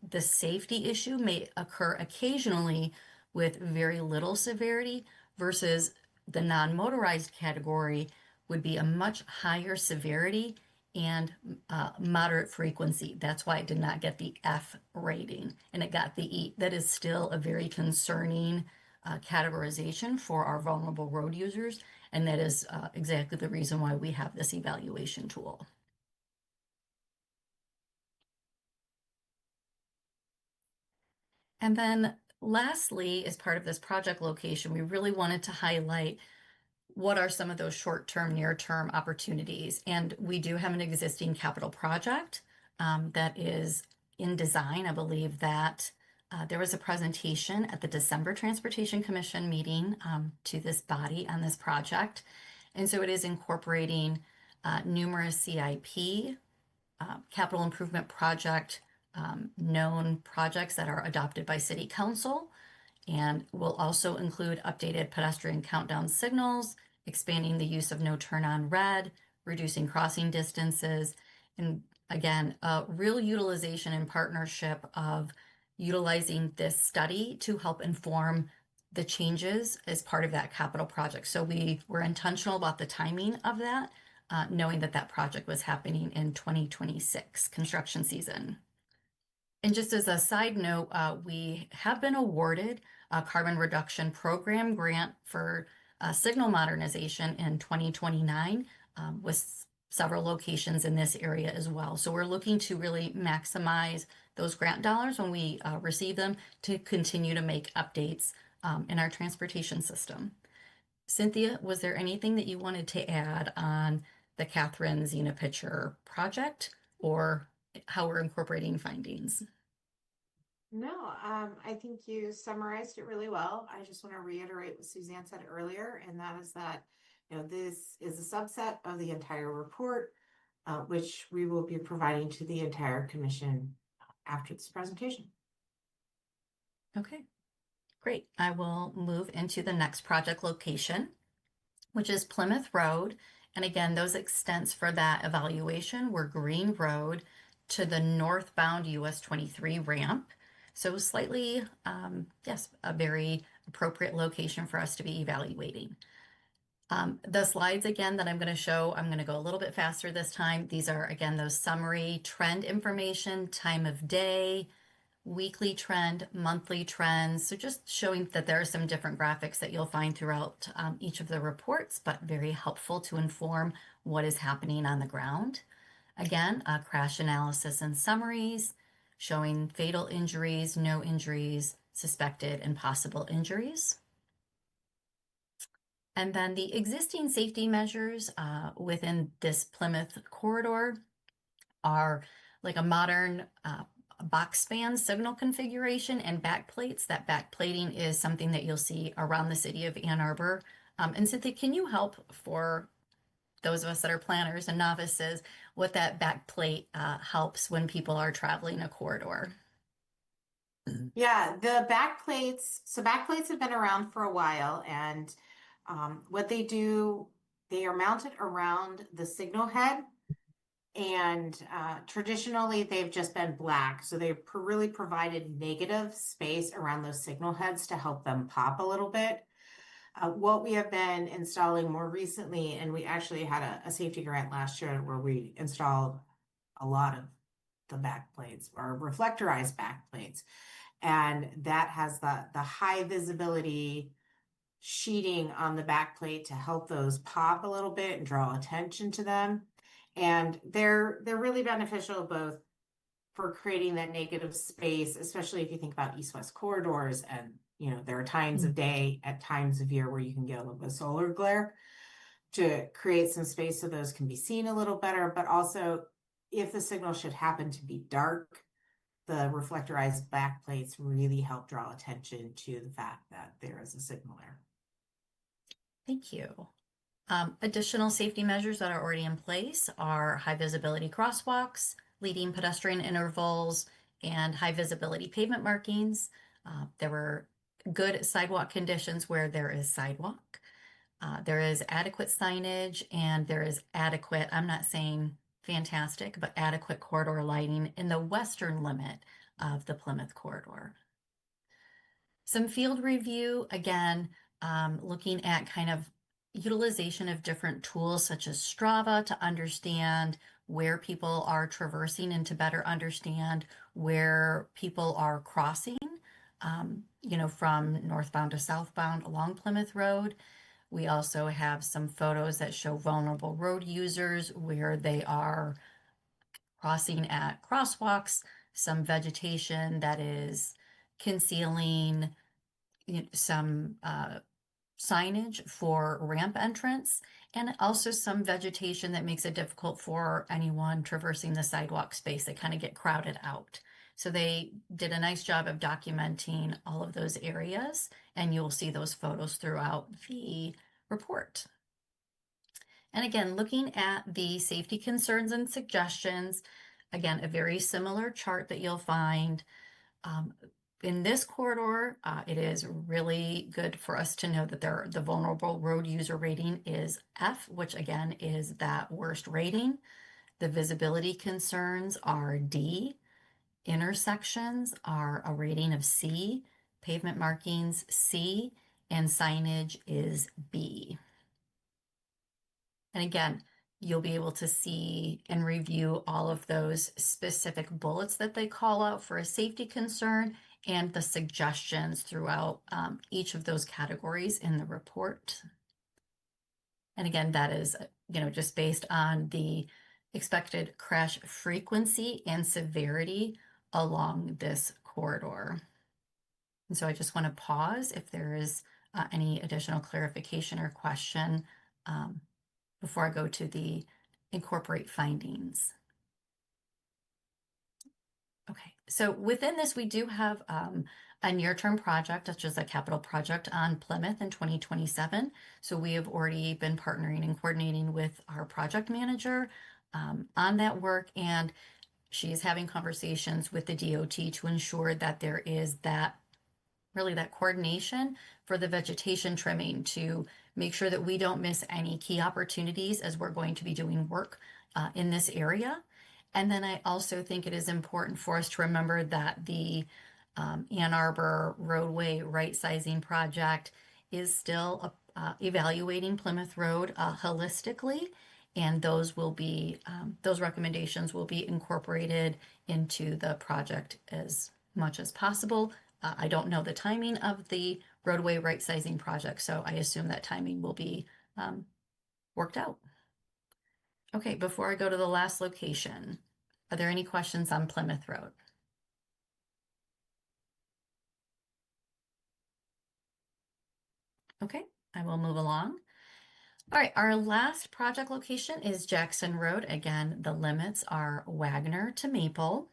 the safety issue may occur occasionally with very little severity versus the non-motorized category would be a much higher severity and moderate frequency. That's why it did not get the F rating and it got the E. That is still a very concerning categorization for our vulnerable road users. And that is exactly the reason why we have this evaluation tool. And then lastly, as part of this project location, we really wanted to highlight what are some of those short-term, near-term opportunities. And we do have an existing capital project that is in design. I believe that there was a presentation at the December Transportation Commission meeting to this body on this project. And so it is incorporating numerous CIP, capital improvement project, known projects that are adopted by City Council, and will also include updated pedestrian countdown signals, expanding the use of no turn on red, reducing crossing distances, and again, a real utilization and partnership of utilizing this study to help inform the changes as part of that capital project. So we were intentional about the timing of that, knowing that that project was happening in 2026 construction season. And just as a side note, we have been awarded a carbon reduction program grant for signal modernization in 2029 with several locations in this area as well. So we're looking to really maximize those grant dollars when we receive them to continue to make updates in our transportation system. Cynthia, was there anything that you wanted to add on the Catherine Zena Pitcher project or how we're incorporating findings? No, I think you summarized it really well. I just want to reiterate what Suzanne said earlier, and that is that, this is a subset of the entire report, which we will be providing to the entire commission after this presentation. Okay, great. I will move into the next project location, which is Plymouth Road. And again, those extents for that evaluation were Green Road to the northbound US 23 ramp. So slightly, yes, a very appropriate location for us to be evaluating. The slides again that I'm going to show, I'm going to go a little bit faster this time. These are again those summary trend information, time of day, weekly trend, monthly trends. So just showing that there are some different graphics that you'll find throughout each of the reports, but very helpful to inform what is happening on the ground. Again, crash analysis and summaries, showing fatal injuries, no injuries, suspected and possible injuries. And then the existing safety measures within this Plymouth corridor are like a modern box span signal configuration and backplates. That backplating is something that you'll see around the city of Ann Arbor. And Cynthia, can you help for those of us that are planners and novices, what that backplate helps when people are traveling a corridor? Yeah, the backplates. So backplates have been around for a while, and what they do, they are mounted around the signal head, and traditionally they've just been black. So they really provided negative space around those signal heads to help them pop a little bit. What we have been installing more recently, and we actually had a safety grant last year where we installed a lot of the backplates or reflectorized backplates. And that has the high visibility sheeting on the backplate to help those pop a little bit and draw attention to them. And they're really beneficial both for creating that negative space, especially if you think about east-west corridors. And, there are times of day at times of year where you can get a little bit of solar glare to create some space so those can be seen a little better. But also, if the signal should happen to be dark, the reflectorized backplates really help draw attention to the fact that there is a signal there. Thank you. Additional safety measures that are already in place are high visibility crosswalks, leading pedestrian intervals, and high visibility pavement markings. There were good sidewalk conditions where there is sidewalk. There is adequate signage and there is adequate, I'm not saying fantastic, but adequate corridor lighting in the western limit of the Plymouth corridor. Some field review, again, looking at kind of utilization of different tools such as Strava to understand where people are traversing and to better understand where people are crossing, from northbound to southbound along Plymouth Road. We also have some photos that show vulnerable road users where they are crossing at crosswalks, some vegetation that is concealing some signage for ramp entrance, and also some vegetation that makes it difficult for anyone traversing the sidewalk space. They kind of get crowded out. So they did a nice job of documenting all of those areas, and you'll see those photos throughout the report. And again, looking at the safety concerns and suggestions, again, a very similar chart that you'll find. In this corridor, it is really good for us to know that the vulnerable road user rating is F, which again is that worst rating. The visibility concerns are D. Intersections are a rating of C. Pavement markings, C. And signage is B. And again, you'll be able to see and review all of those specific bullets that they call out for a safety concern and the suggestions throughout each of those categories in the report. And again, that is, just based on the expected crash frequency and severity along this corridor. And so I just want to pause if there is any additional clarification or question before I go to the incorporate findings. Okay, so within this, we do have a near-term project, such as a capital project on Plymouth in 2027. So we have already been partnering and coordinating with our project manager on that work, and she's having conversations with the DOT to ensure that there is that coordination for the vegetation trimming to make sure that we don't miss any key opportunities as we're going to be doing work in this area. And then I also think it is important for us to remember that the Ann Arbor roadway right sizing project is still evaluating Plymouth Road holistically, and those recommendations will be incorporated into the project as much as possible. I don't know the timing of the roadway right sizing project, so I assume that timing will be worked out. Okay, before I go to the last location, are there any questions on Plymouth Road? Okay, I will move along. All right, our last project location is Jackson Road. Again, the limits are Wagner to Maple.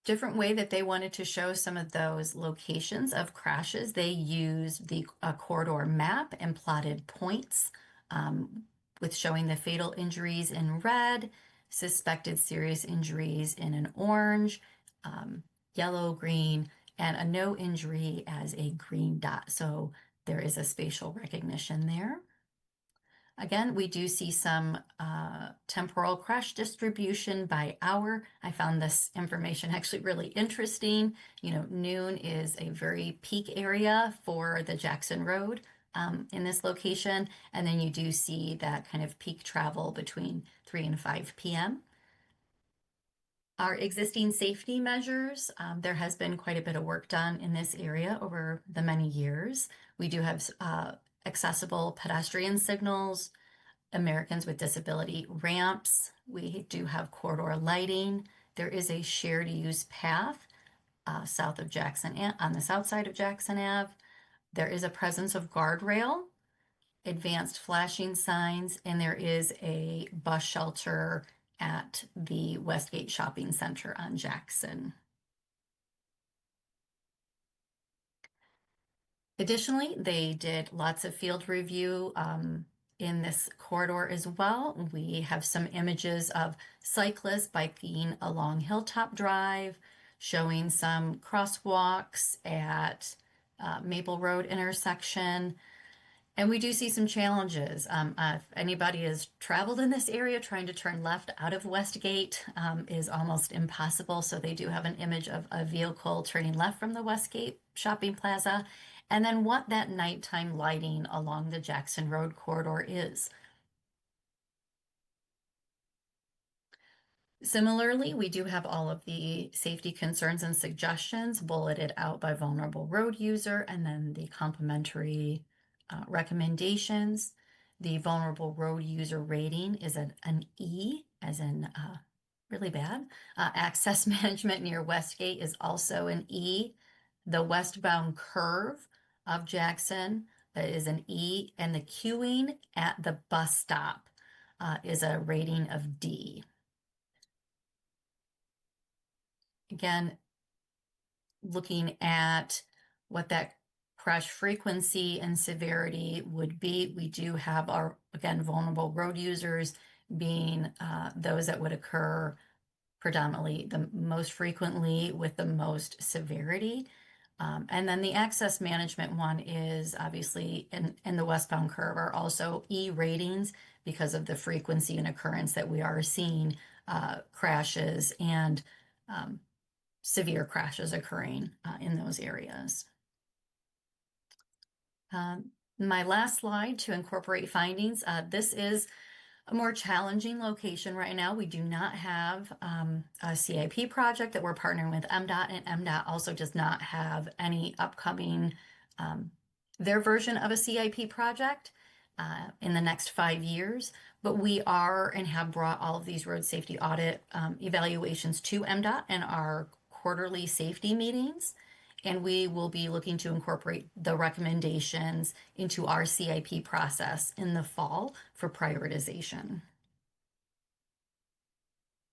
Different way that they wanted to show some of those locations of crashes. They used the corridor map and plotted points with showing the fatal injuries in red, suspected serious injuries in an orange, yellow, green, and a no injury as a green dot. So there is a spatial recognition there. Again, we do see some temporal crash distribution by hour. I found this information actually really interesting. Noon is a very peak area for the Jackson Road in this location. And then you do see that kind of peak travel between 3 and 5 p.m. Our existing safety measures, there has been quite a bit of work done in this area over the many years. We do have accessible pedestrian signals, Americans with disability ramps. We do have corridor lighting. There is a shared use path south of Jackson, on the south side of Jackson Ave. There is a presence of guardrail, advanced flashing signs, and there is a bus shelter at the Westgate Shopping Center on Jackson. Additionally, they did lots of field review in this corridor as well. We have some images of cyclists biking along Hilltop Drive, showing some crosswalks at Maple Road intersection. And we do see some challenges. If anybody has traveled in this area, trying to turn left out of Westgate is almost impossible. So they do have an image of a vehicle turning left from the Westgate shopping plaza, and then what that nighttime lighting along the Jackson Road corridor is. Similarly, we do have all of the safety concerns and suggestions bulleted out by vulnerable road user, and then the complementary recommendations. The vulnerable road user rating is an E, as in really bad. Access management near Westgate is also an E. The westbound curve of Jackson is an E, and the queuing at the bus stop is a rating of D. Again, looking at what that crash frequency and severity would be, we do have our, again, vulnerable road users being those that would occur predominantly the most frequently with the most severity. And then the access management one is obviously in the westbound curve are also E ratings because of the frequency and occurrence that we are seeing crashes and severe crashes occurring in those areas. My last slide to incorporate findings. This is a more challenging location right now. We do not have a CIP project that we're partnering with MDOT, and MDOT also does not have any upcoming, their version of a CIP project in the next 5 years. But we are and have brought all of these road safety audit evaluations to MDOT and our quarterly safety meetings. And we will be looking to incorporate the recommendations into our CIP process in the fall for prioritization.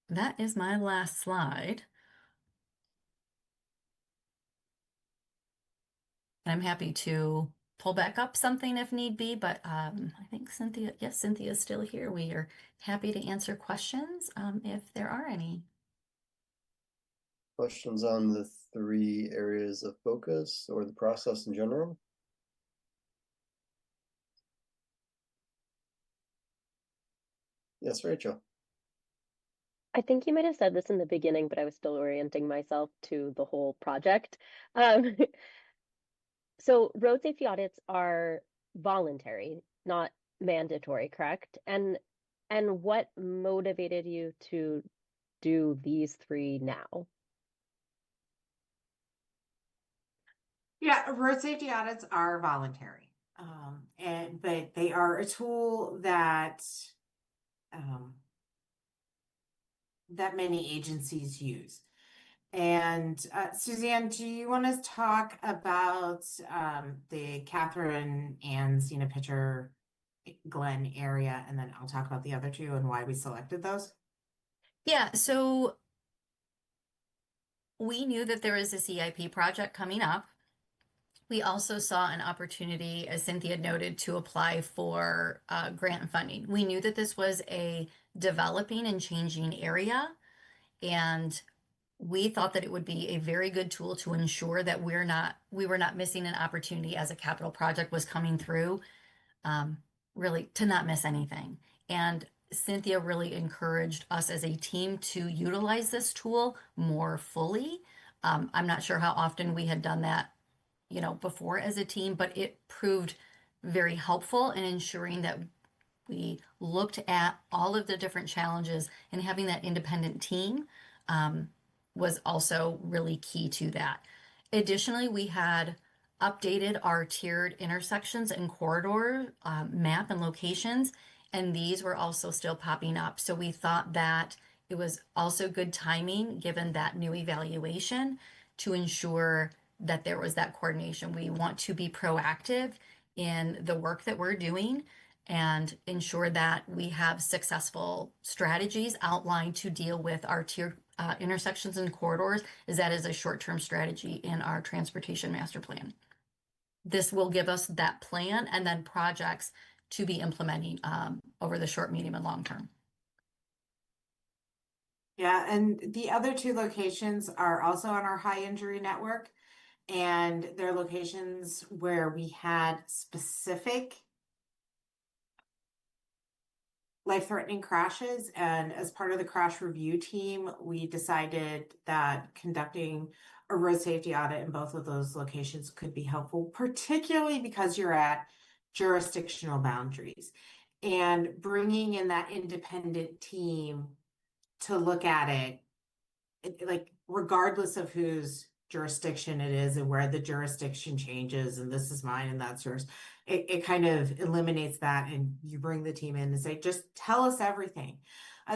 That is my last slide. I'm happy to pull back up something if need be, but I think Cynthia, yes, Cynthia is still here. We are happy to answer questions if there are any. Questions on the 3 areas of focus or the process in general? Yes, Rachel. I think you might have said this in the beginning, but I was still orienting myself to the whole project. So road safety audits are voluntary, not mandatory, correct? And what motivated you to do these 3 now? Yeah, road safety audits are voluntary, but they are a tool that that many agencies use. And Suzanne, do you want to talk about the Catherine and Zena Pitcher Glen area, and then I'll talk about the other 2 and why we selected those? Yeah, so we knew that there was a CIP project coming up. We also saw an opportunity, as Cynthia noted, to apply for grant funding. We knew that this was a developing and changing area, and we thought that it would be a very good tool to ensure that we were not missing an opportunity as a capital project was coming through, really to not miss anything. And Cynthia really encouraged us as a team to utilize this tool more fully. I'm not sure how often we had done that, before as a team, but it proved very helpful in ensuring that we looked at all of the different challenges, and having that independent team was also really key to that. Additionally, we had updated our tiered intersections and corridor map and locations, and these were also still popping up. So we thought that it was also good timing, given that new evaluation, to ensure that there was that coordination. We want to be proactive in the work that we're doing and ensure that we have successful strategies outlined to deal with our tiered intersections and corridors, as that is a short-term strategy in our transportation master plan. this will give us that plan and then projects to be implementing over the short, medium, and long term. Yeah, and the other two locations are also on our high injury network, and they're locations where we had specific life-threatening crashes. And as part of the crash review team, we decided that conducting a road safety audit in both of those locations could be helpful, particularly because you're at jurisdictional boundaries. And bringing in that independent team to look at it, like regardless of whose jurisdiction it is and where the jurisdiction changes, and this is mine and that's yours, it kind of eliminates that, and you bring the team in and say, just tell us everything.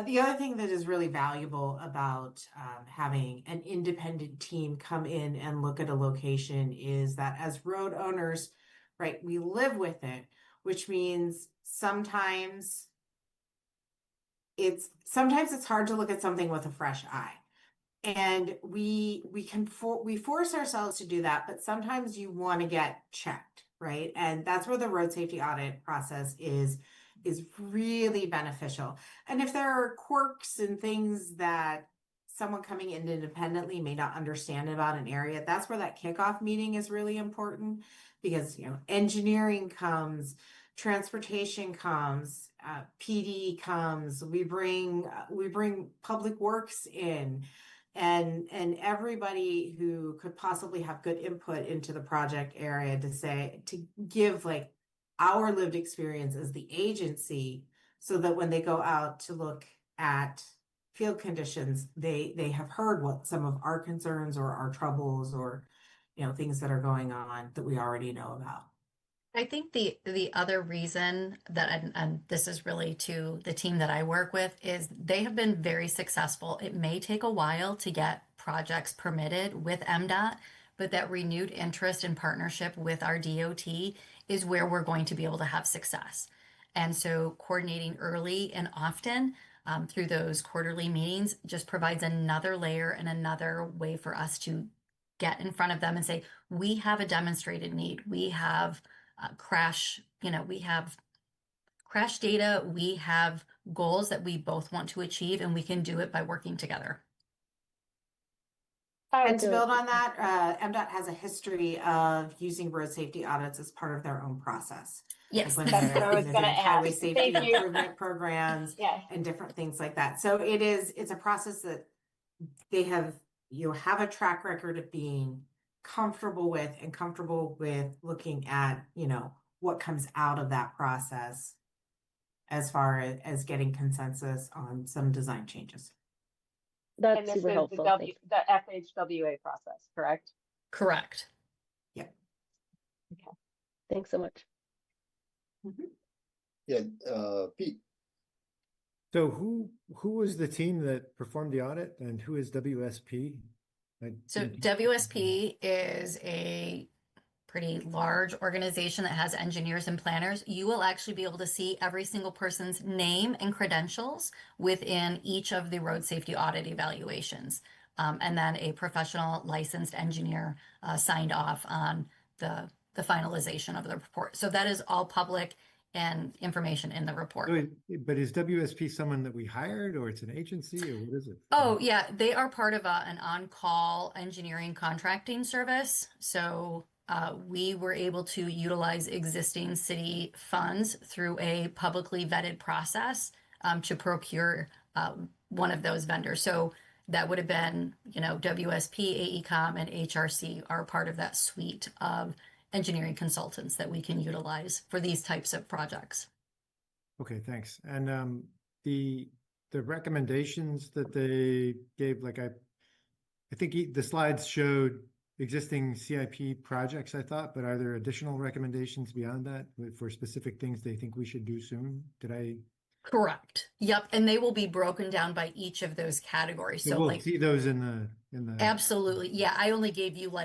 The other thing that is really valuable about having an independent team come in and look at a location is that as road owners, right, we live with it, which means sometimes it's hard to look at something with a fresh eye. And we force ourselves to do that, but sometimes you want to get checked, right? And that's where the road safety audit process is really beneficial. And if there are quirks and things that someone coming in independently may not understand about an area, that's where that kickoff meeting is really important, because engineering comes, transportation comes, PD comes, we bring public works in, and everybody who could possibly have good input into the project area to give like our lived experience as the agency, so that when they go out to look at field conditions, they have heard what some of our concerns or our troubles or things that are going on that we already know about. I think the other reason that, and this is really to the team that I work with, is they have been very successful. It may take a while to get projects permitted with MDOT, but that renewed interest and partnership with our DOT is where we're going to be able to have success. And so coordinating early and often through those quarterly meetings just provides another layer and another way for us to get in front of them and say, we have a demonstrated need. We have we have crash data, we have goals that we both want to achieve, and we can do it by working together. And to build on that, MDOT has a history of using road safety audits as part of their own process. Yes, like that's what I was going to highway ask. safety Thank you. improvement programs and different things like that. So it's a process that they have a track record of being comfortable with looking at, what comes out of that process as far as getting consensus on some design changes. That's And this super is helpful. the FHWA process, correct? correct. Yeah. Okay. Thanks so much. Yeah, Pete. So who was the team that performed the audit, and who is WSP? So WSP is a pretty large organization that has engineers and planners. You will actually be able to see every single person's name and credentials within each of the road safety audit evaluations. And then a professional licensed engineer signed off on the finalization of the report. So that is all public and information in the report. But is WSP someone that we hired, or it's an agency, or what is it? Oh, yeah, they are part of an on-call engineering contracting service. So we were able to utilize existing city funds through a publicly vetted process to procure one of those vendors. So that would have been, WSP, AECOM, and HRC are part of that suite of engineering consultants that we can utilize for these types of projects. Okay, thanks. And the recommendations that they gave, like I think the slides showed existing CIP projects, I thought, but are there additional recommendations beyond that for specific things they think we should do soon? Did I? Correct. Yep. And they will be broken down by each of those categories. So we'll see those in the. Absolutely. Yeah. I only gave you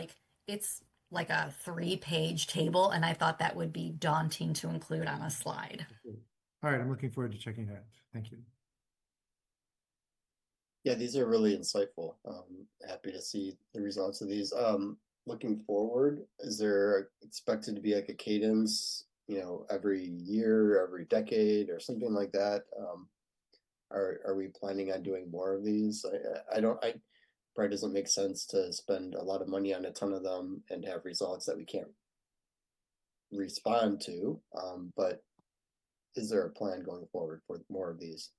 it's like a 3-page table, and I thought that would be daunting to include on a slide. All right. I'm looking forward to checking it out. Thank you. Yeah, these are really insightful. Happy to see the results of these. looking forward, is there expected to be like a cadence, every year, every decade, or something like that? Are we planning on doing more of these? I probably doesn't make sense to spend a lot of money on a ton of them and have results that we can't respond to. But is there a plan going forward for more of these?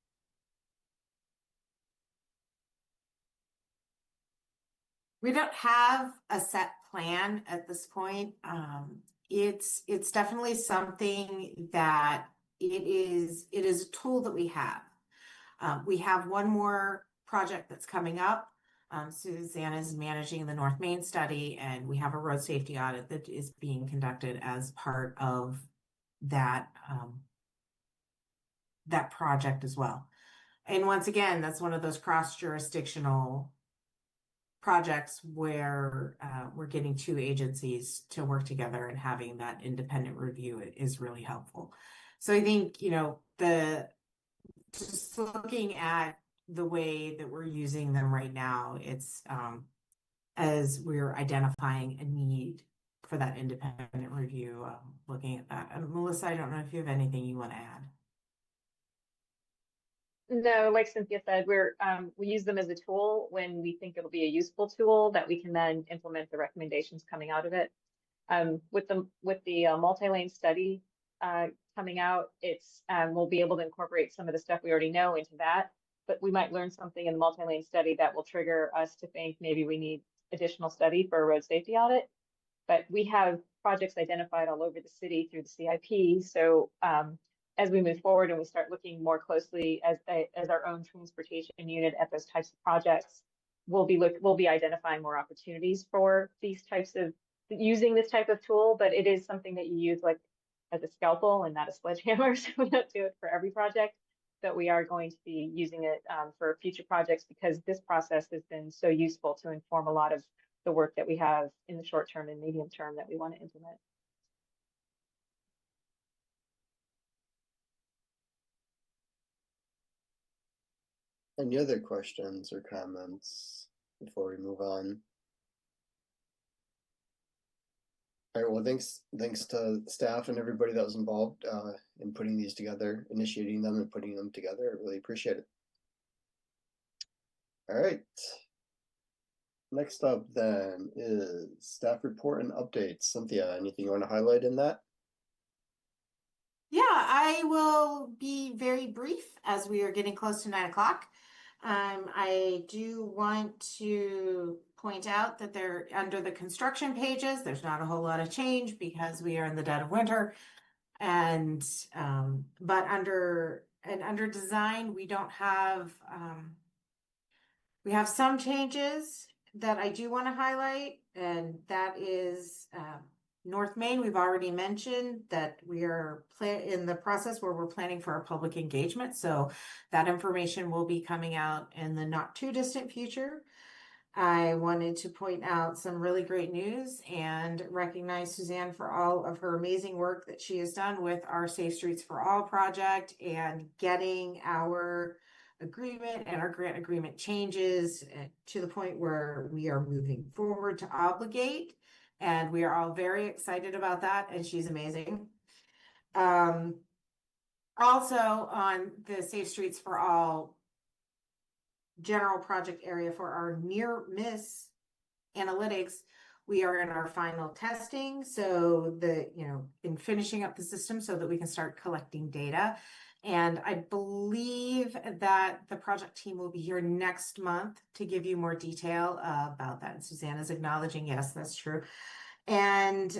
We don't have a set plan at this point. It's definitely something that it is a tool that we have. We have one more project that's coming up. Susanna is managing the North Main study, and we have a road safety audit that is being conducted as part of that that project as well. And once again, that's one of those cross-jurisdictional projects where we're getting two agencies to work together, and having that independent review is really helpful. So I think, just looking at the way that we're using them right now, it's as we're identifying a need for that independent review, looking at that. And Melissa, I don't know if you have anything you want to add. No, like Cynthia said, we use them as a tool when we think it'll be a useful tool that we can then implement the recommendations coming out of it. With the multi-lane study coming out, we'll be able to incorporate some of the stuff we already know into that, but we might learn something in the multi-lane study that will trigger us to think maybe we need additional study for a road safety audit. But we have projects identified all over the city through the CIP. So as we move forward and we start looking more closely as our own transportation unit at those types of projects, we'll be identifying more opportunities for these types of using this type of tool. But it is something that you use like as a scalpel and not a sledgehammer. So we don't do it for every project, but we are going to be using it for future projects, because this process has been so useful to inform a lot of the work that we have in the short term and medium term that we want to implement. Any other questions or comments before we move on? All right, well, thanks to staff and everybody that was involved in putting these together, initiating them and putting them together. I really appreciate it. All right. Next up then is staff report and updates. Cynthia, anything you want to highlight in that? Yeah, I will be very brief as we are getting close to 9 o'clock. I do want to point out that they're under the construction pages. There's not a whole lot of change because we are in the dead of winter. And but under design, we don't have we have some changes that I do want to highlight, and that is North Main. We've already mentioned that we are in the process where we're planning for a public engagement. So that information will be coming out in the not too distant future. I wanted to point out some really great news and recognize Suzanne for all of her amazing work that she has done with our Safe Streets for All project and getting our agreement and our grant agreement changes to the point where we are moving forward to obligate. And we are all very excited about that. And she's amazing. Also on the Safe Streets for All general project area for our near miss analytics, we are in our final testing. So in finishing up the system so that we can start collecting data. And I believe that the project team will be here next month to give you more detail about that. And Susanna's acknowledging, yes, that's true. And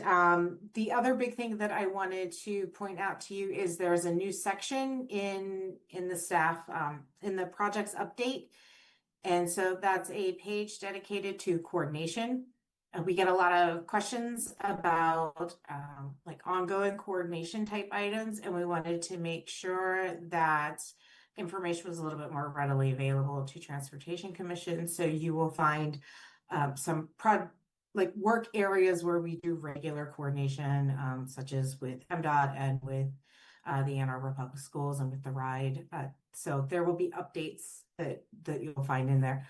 the other big thing that I wanted to point out to you is there's a new section in the staff, in the projects update. And so that's a page dedicated to coordination. We get a lot of questions about like ongoing coordination type items, and we wanted to make sure that information was a little bit more readily available to Transportation Commission. So you will find some work areas where we do regular coordination, such as with MDOT and with the Ann Arbor Public Schools and with the RIDE. So there will be updates that you'll find in there.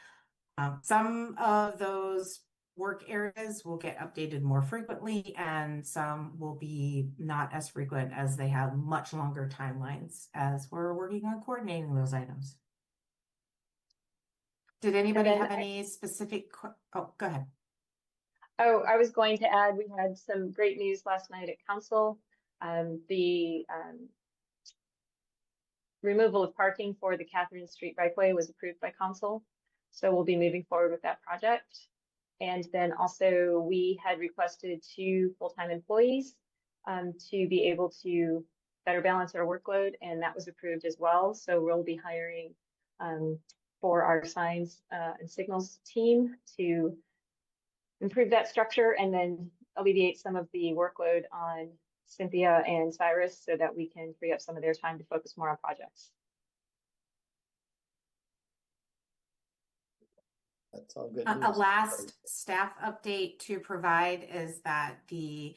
Some of those work areas will get updated more frequently, and some will be not as frequent as they have much longer timelines as we're working on coordinating those items. Did anybody then have any specific, oh, go ahead. Oh, I was going to add, we had some great news last night at council. The removal of parking for the Catherine Street Bikeway was approved by council. So we'll be moving forward with that project. And then also we had requested 2 full-time employees to be able to better balance our workload, and that was approved as well. So we'll be hiring for our signs and signals team to improve that structure and then alleviate some of the workload on Cynthia and Cyrus so that we can free up some of their time to focus more on projects. That's all good A news. last staff update to provide is that the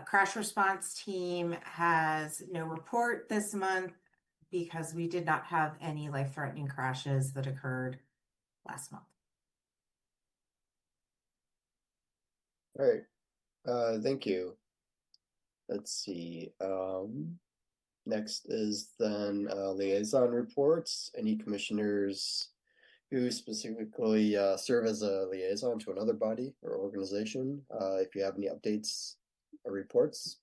crash response team has no report this month because we did not have any life-threatening crashes that occurred last month. All right, thank you. Let's see. Next is then liaison reports. Any commissioners who specifically serve as a liaison to another body or organization, if you have any updates or reports.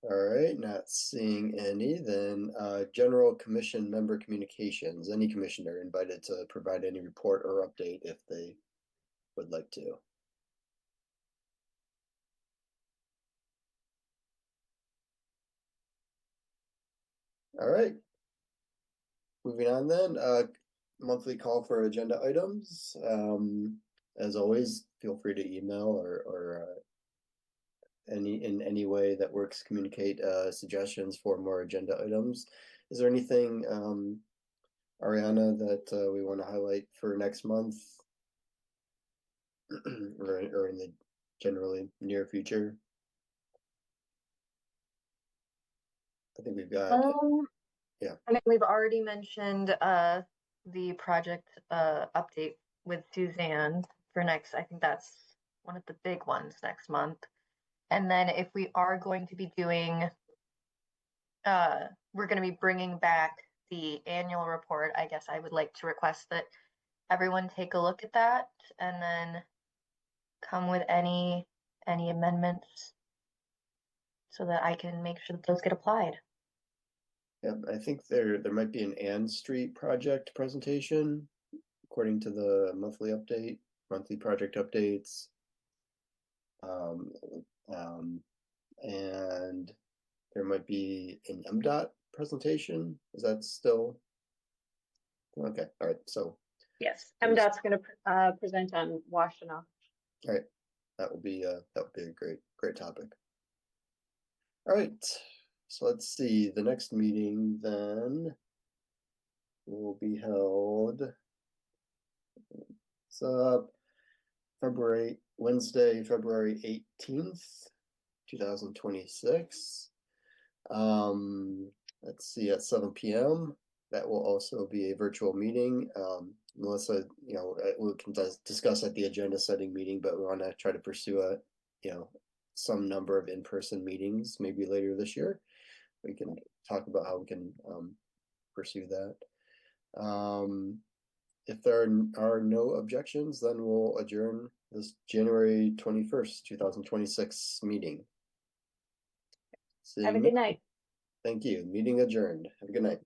All right, not seeing any, then general commission member communications. Any commissioner invited to provide any report or update if they would like to. All right. Moving on then, monthly call for agenda items. As always, feel free to email or in any way that works, communicate suggestions for more agenda items. Is there anything, Ariana, that we want to highlight for next month or in the generally near future? I think we've got, yeah. I mean, we've already mentioned the project update with Suzanne for next. I think that's one of the big ones next month. And then if we are going to be doing, we're going to be bringing back the annual report. I guess I would like to request that everyone take a look at that and then come with any amendments so that I can make sure that those get applied. Yeah, I think there might be an Ann Street project presentation according to the monthly project updates. And there might be an MDOT presentation. Is that still okay? All right, so yes, MDOT's going to present on Washtenaw. All right, that would be a great topic. All right, so let's see. The next meeting then will be held. So Wednesday, February 18th, 2026. Let's see, at 7 p.m. That will also be a virtual meeting. Melissa, we can discuss at the agenda setting meeting, but we want to try to pursue some number of in-person meetings maybe later this year. We can talk about how we can pursue that. If there are no objections, then we'll adjourn this January 21st, 2026 meeting. Have a good night. Thank you. Meeting adjourned. Have a good night.